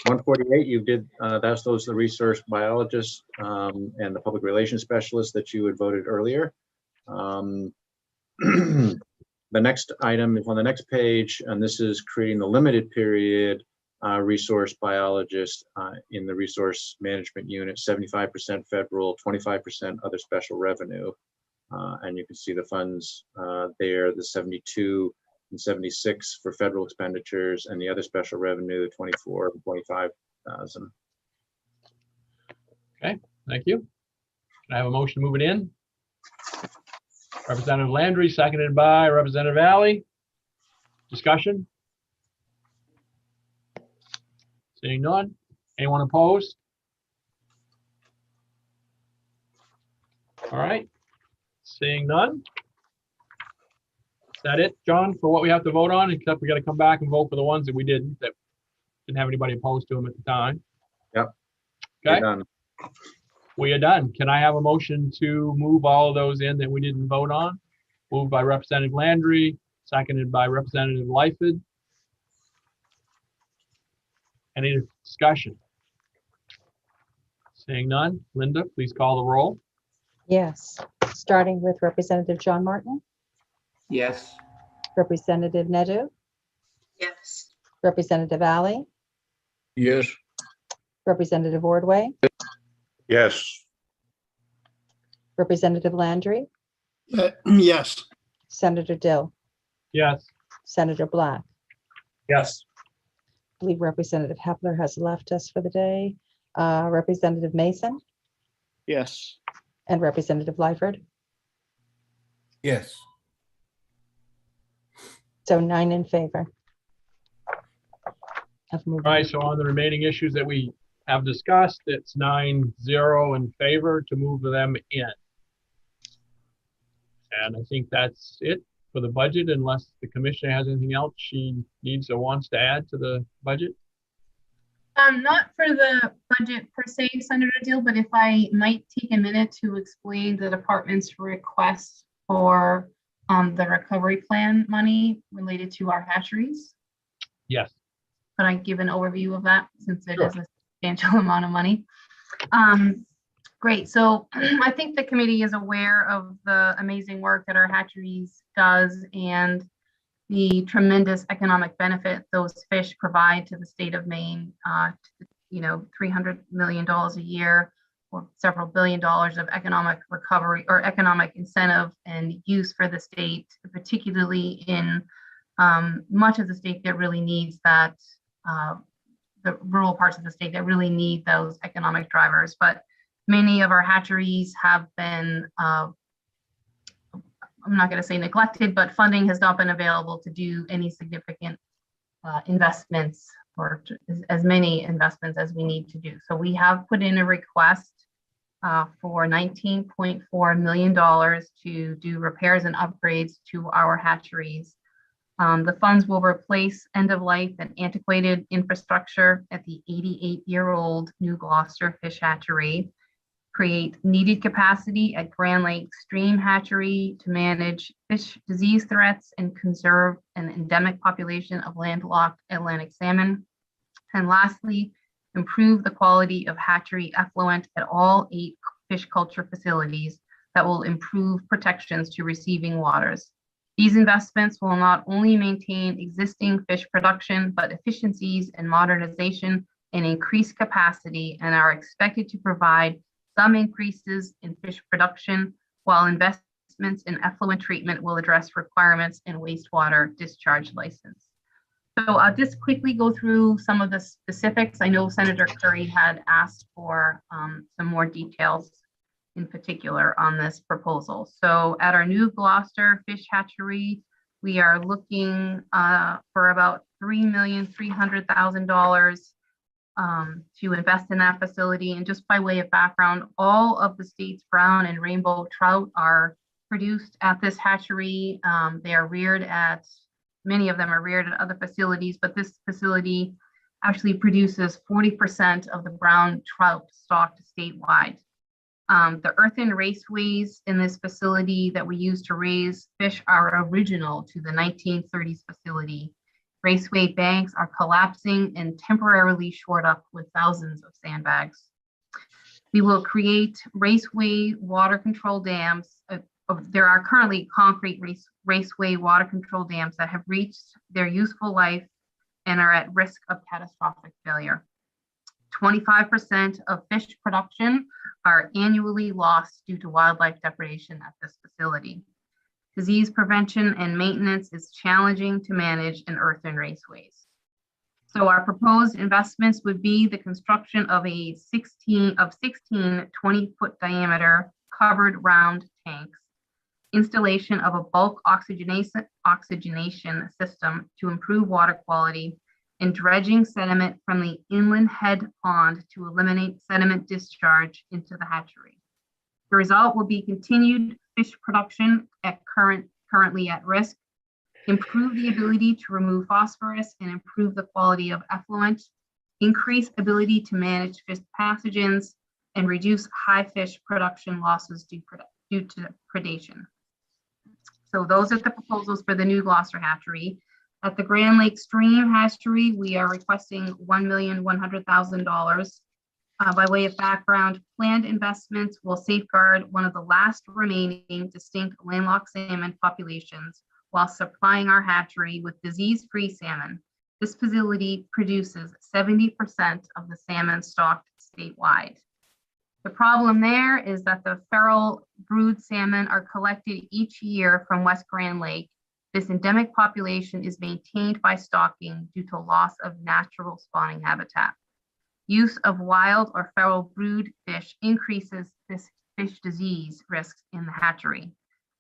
148, you did, those are the resource biologists and the public relations specialists that you had voted earlier. The next item is on the next page, and this is creating the limited period resource biologist in the resource management unit, 75% federal, 25% other special revenue. And you can see the funds there, the 72 and 76 for federal expenditures, and the other special revenue, 24 and 25,000. Okay, thank you. Can I have a motion to move it in? Representative Landry, seconded by Representative Alley. Discussion? Seeing none. Anyone opposed? All right. Seeing none. Is that it, John, for what we have to vote on? Except we got to come back and vote for the ones that we didn't have anybody opposed to them at the time. Yep. Okay. Done. We are done. Can I have a motion to move all of those in that we didn't vote on? Moved by Representative Landry, seconded by Representative Lyford. Any discussion? Seeing none. Linda, please call the roll. Yes, starting with Representative John Martin, Yes. Representative Nadeau, Yes. Representative Alley, Yes. Representative Ordway, Yes. Representative Landry, Yes. Senator Dill, Yes. Senator Black. Yes. I believe Representative Hepler has left us for the day. Representative Mason Yes. and Representative Lyford. Yes. So 9 in favor of moving. All right, so on the remaining issues that we have discussed, it's 9-0 in favor to move them in. And I think that's it for the budget, unless the commissioner has anything else she needs or wants to add to the budget. Not for the budget per se, Senator Deal, but if I might take a minute to explain the department's request for the recovery plan money related to our hatcheries. Yes. Could I give an overview of that, since it Sure. is a substantial amount of money? Great. So I think the committee is aware of the amazing work that our hatcheries does and the tremendous economic benefit those fish provide to the state of Maine, to $300 million a year or several billion dollars of economic recovery or economic incentive and use for the state, particularly in much of the state that really needs that, the rural parts of the state that really need those economic drivers. But many of our hatcheries have been, I'm not going to say neglected, but funding has not been available to do any significant investments or as many investments as we need to do. So we have put in a request for $19.4 million to do repairs and upgrades to our hatcheries. The funds will replace end-of-life and antiquated infrastructure at the 88-year-old New Gloucester Fish Hatchery, create needed capacity at Grand Lake Stream Hatchery to manage fish disease threats and conserve an endemic population of landlocked Atlantic salmon, and lastly, improve the quality of hatchery effluent at all 8 fish culture facilities that will improve protections to receiving waters. These investments will not only maintain existing fish production, but efficiencies and modernization and increase capacity, and are expected to provide some increases in fish production, while investments in effluent treatment will address requirements in wastewater discharge license. So I'll just quickly go through some of the specifics. I know Senator Curry had asked for some more details in particular on this proposal. So at our New Gloucester Fish Hatchery, we are looking for about $3,300,000 to invest in that facility. And just by way of background, all of the state's brown and rainbow trout are produced at this hatchery. They are reared at, many of them are reared at other facilities, but this facility actually produces 40% of the brown trout stocked statewide. The earthen raceways in this facility that we use to raise fish are original to the 1930s facility. Raceway banks are collapsing and temporarily shored up with thousands of sandbags. We will create raceway water control dams. There are currently concrete raceway water control dams that have reached their useful life and are at risk of catastrophic failure. 25% of fish production are annually lost due to wildlife depredation at this facility. Disease prevention and maintenance is challenging to manage in earthen raceways. So our proposed investments would be the construction of 16 20-foot diameter covered round tanks, installation of a bulk oxygenation system to improve water quality, and dredging sediment from the inland head pond to eliminate sediment discharge into the hatchery. The result will be continued fish production at currently at risk, improve the ability to remove phosphorus and improve the quality of effluent, increase ability to manage fish pathogens, and reduce high fish production losses due to predation. So those are the proposals for the New Gloucester Hatchery. At the Grand Lake Stream Hatchery, we are requesting $1,100,000. By way of background, planned investments will safeguard one of the last remaining distinct landlocked salmon populations while supplying our hatchery with disease-free salmon. This facility produces 70% of the salmon stocked statewide. The problem there is that the feral brood salmon are collected each year from West Grand Lake. This endemic population is maintained by stocking due to loss of natural spawning habitat. Use of wild or feral brood fish increases this fish disease risks in the hatchery.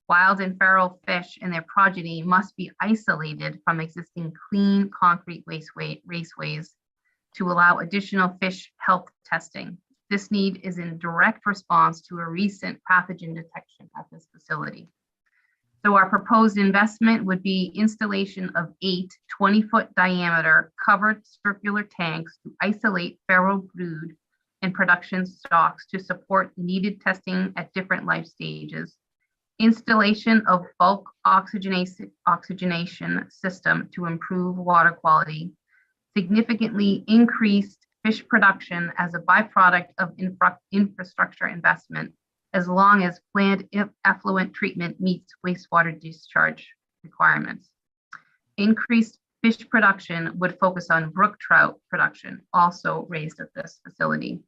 Wild and feral fish and their progeny must be isolated from existing clean concrete raceways to allow additional fish health testing. This need is in direct response to a recent pathogen detection at this facility. So our proposed investment would be installation of 8 20-foot diameter covered circular tanks to isolate feral brood and production stocks to support needed testing at different life stages, installation of bulk oxygenation system to improve water quality, significantly increased fish production as a byproduct of infrastructure investment, as long as planned effluent treatment meets wastewater discharge requirements. Increased Fish production would focus on brook trout production, also raised at this facility.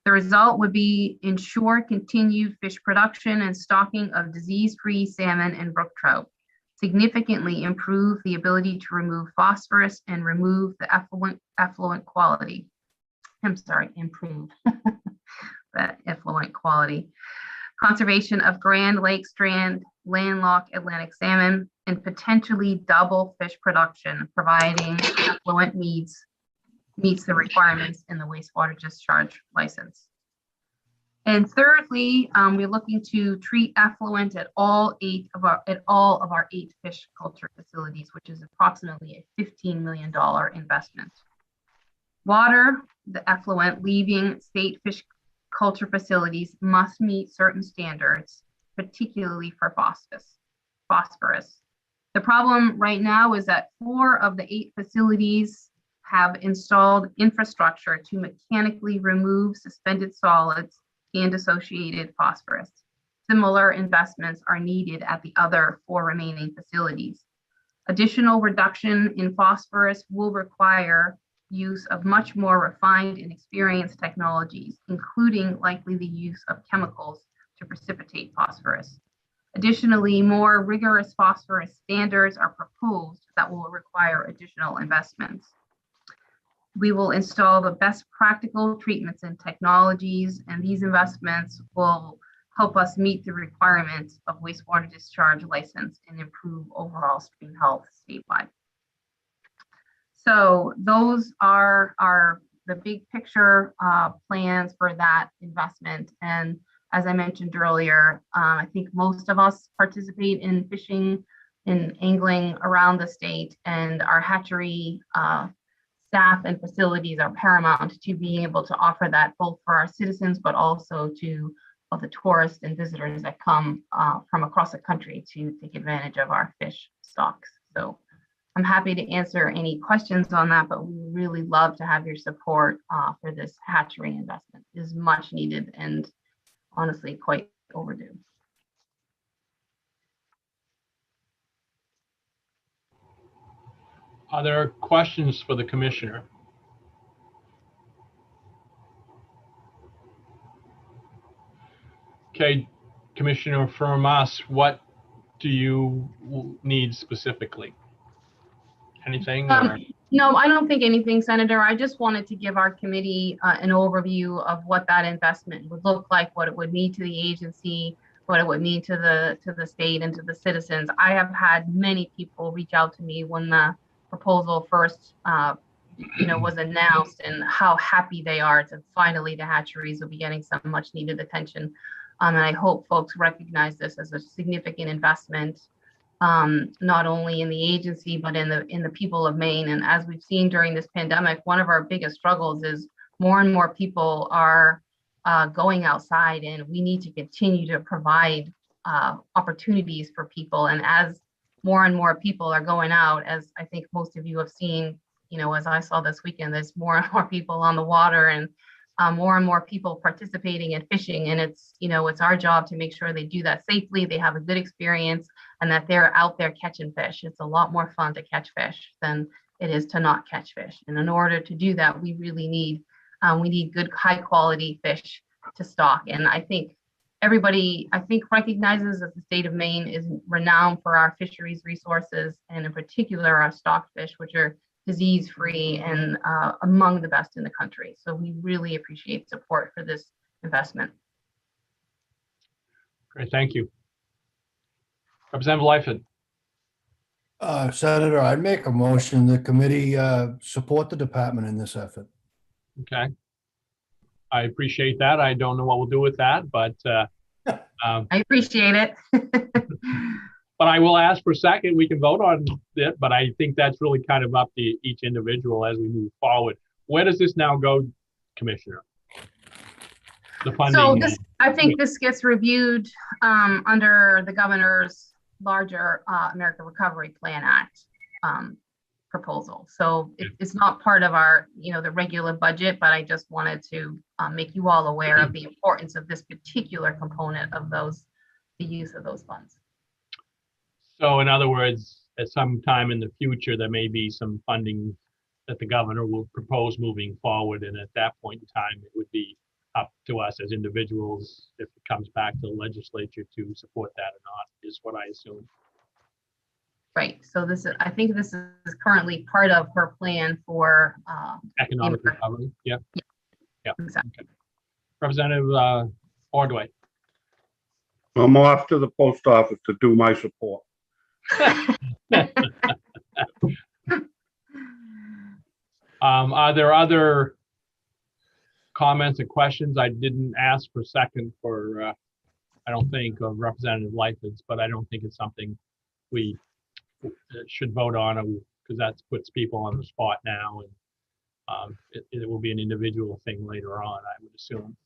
The result would be ensure continued fish production and stocking of disease-free salmon and brook trout, significantly improve the ability to remove phosphorus and remove the effluent quality. I'm sorry, improve that effluent quality. Conservation of Grand Lake strand, landlocked Atlantic salmon, and potentially double fish production, providing effluent meets the requirements in the wastewater discharge license. And thirdly, we're looking to treat effluent at all of our 8 fish culture facilities, which is approximately a $15 million investment. Water, the effluent leaving state fish culture facilities must meet certain standards, particularly for phosphorus. The problem right now is that 4 of the 8 facilities have installed infrastructure to mechanically remove suspended solids and associated phosphorus. Similar investments are needed at the other 4 remaining facilities. Additional reduction in phosphorus will require use of much more refined and experienced technologies, including likely the use of chemicals to precipitate phosphorus. Additionally, more rigorous phosphorus standards are proposed that will require additional investments. We will install the best practical treatments and technologies, and these investments will help us meet the requirements of wastewater discharge license and improve overall stream health statewide. So those are the big picture plans for that investment. And as I mentioned earlier, I think most of us participate in fishing and angling around the state, and our hatchery staff and facilities are paramount to being able to offer that both for our citizens, but also to the tourists and visitors that come from across the country to take advantage of our fish stocks. So I'm happy to answer any questions on that, but we really love to have your support for this hatchery investment. It is much needed and honestly quite overdue. Are there questions for the commissioner? Okay, Commissioner Furmas, what do you need specifically? Anything? No, I don't think anything, Senator. I just wanted to give our committee an overview of what that investment would look like, what it would mean to the agency, what it would mean to the state and to the citizens. I have had many people reach out to me when the proposal first was announced, and how happy they are to finally the hatcheries will be getting some much needed attention. And I hope folks recognize this as a significant investment, not only in the agency, but in the people of Maine. And as we've seen during this pandemic, one of our biggest struggles is more and more people are going outside, and we need to continue to provide opportunities for people. And as more and more people are going out, as I think most of you have seen, as I saw this weekend, there's more and more people on the water, and more and more people participating in fishing. And it's our job to make sure they do that safely, they have a good experience, and that they're out there catching fish. It's a lot more fun to catch fish than it is to not catch fish. And in order to do that, we really need good, high quality fish to stock. And I think everybody, recognizes that the state of Maine is renowned for our fisheries resources, and in particular our stock fish, which are disease-free and among the best in the country. So we really appreciate support for this investment. Great, thank you. Representative Lightfoot. Senator, I make a motion the committee support the department in this effort. Okay. I appreciate that. I don't know what we'll do with that, but I appreciate it. but I will ask for a second. We can vote on it, but I think that's really kind of up to each individual as we move forward. Where does this now go, Commissioner? The funding. So I think this gets reviewed under the governor's larger American Recovery Plan Act proposal. So it's not part of our, the regular budget, but I just wanted to make you all aware of the importance of this particular component of the use of those funds. So in other words, at some time in the future, there may be some funding that the governor will propose moving forward. And at that point in time, it would be up to us as individuals, if it comes back to the legislature, to support that or not, is what I assume. Right, so this is, I think this is currently part of her plan for Economic recovery, yeah. Yeah. Exactly. Okay. Representative Ordway. I'm off to the post office to do my support. Are there other comments and questions? I didn't ask for second for, I don't think, of Representative Lightford's, but I don't think it's something we should vote on, because that puts people on the spot now, and it will be an individual thing later on, I would assume.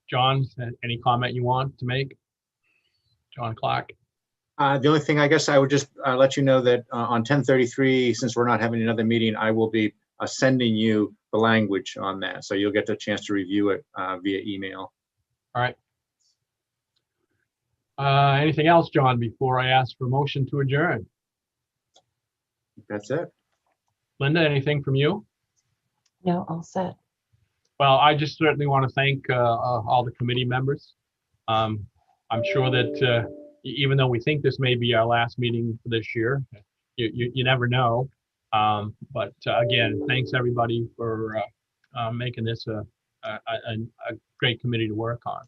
John, any comment you want to make? John Clark. The only thing I guess I would just let you know that on 10:33, since we're not having another meeting, I will be sending you the language on that. So you'll get the chance to review it via email. All right. Anything else, John, before I ask for motion to adjourn? That's it. Linda, anything from you? No, all set. Well, I just certainly want to thank all the committee members. I'm sure that even though we think this may be our last meeting for this year, you never know. But again, thanks everybody for making this a great committee to work on.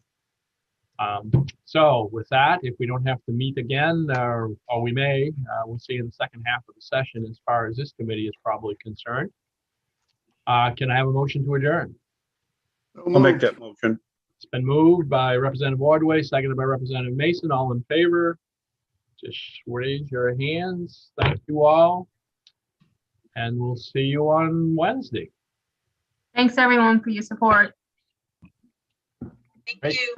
So with that, if we don't have to meet again, or we may, we'll see in the second half of the session as far as this committee is probably concerned. Can I have a motion to adjourn? I'll make that motion. It's been moved by Representative Ordway, seconded by Representative Mason. All in favor? Just raise your hands. Thank you all. And we'll see you on Wednesday. Thanks everyone for your support. Thank you.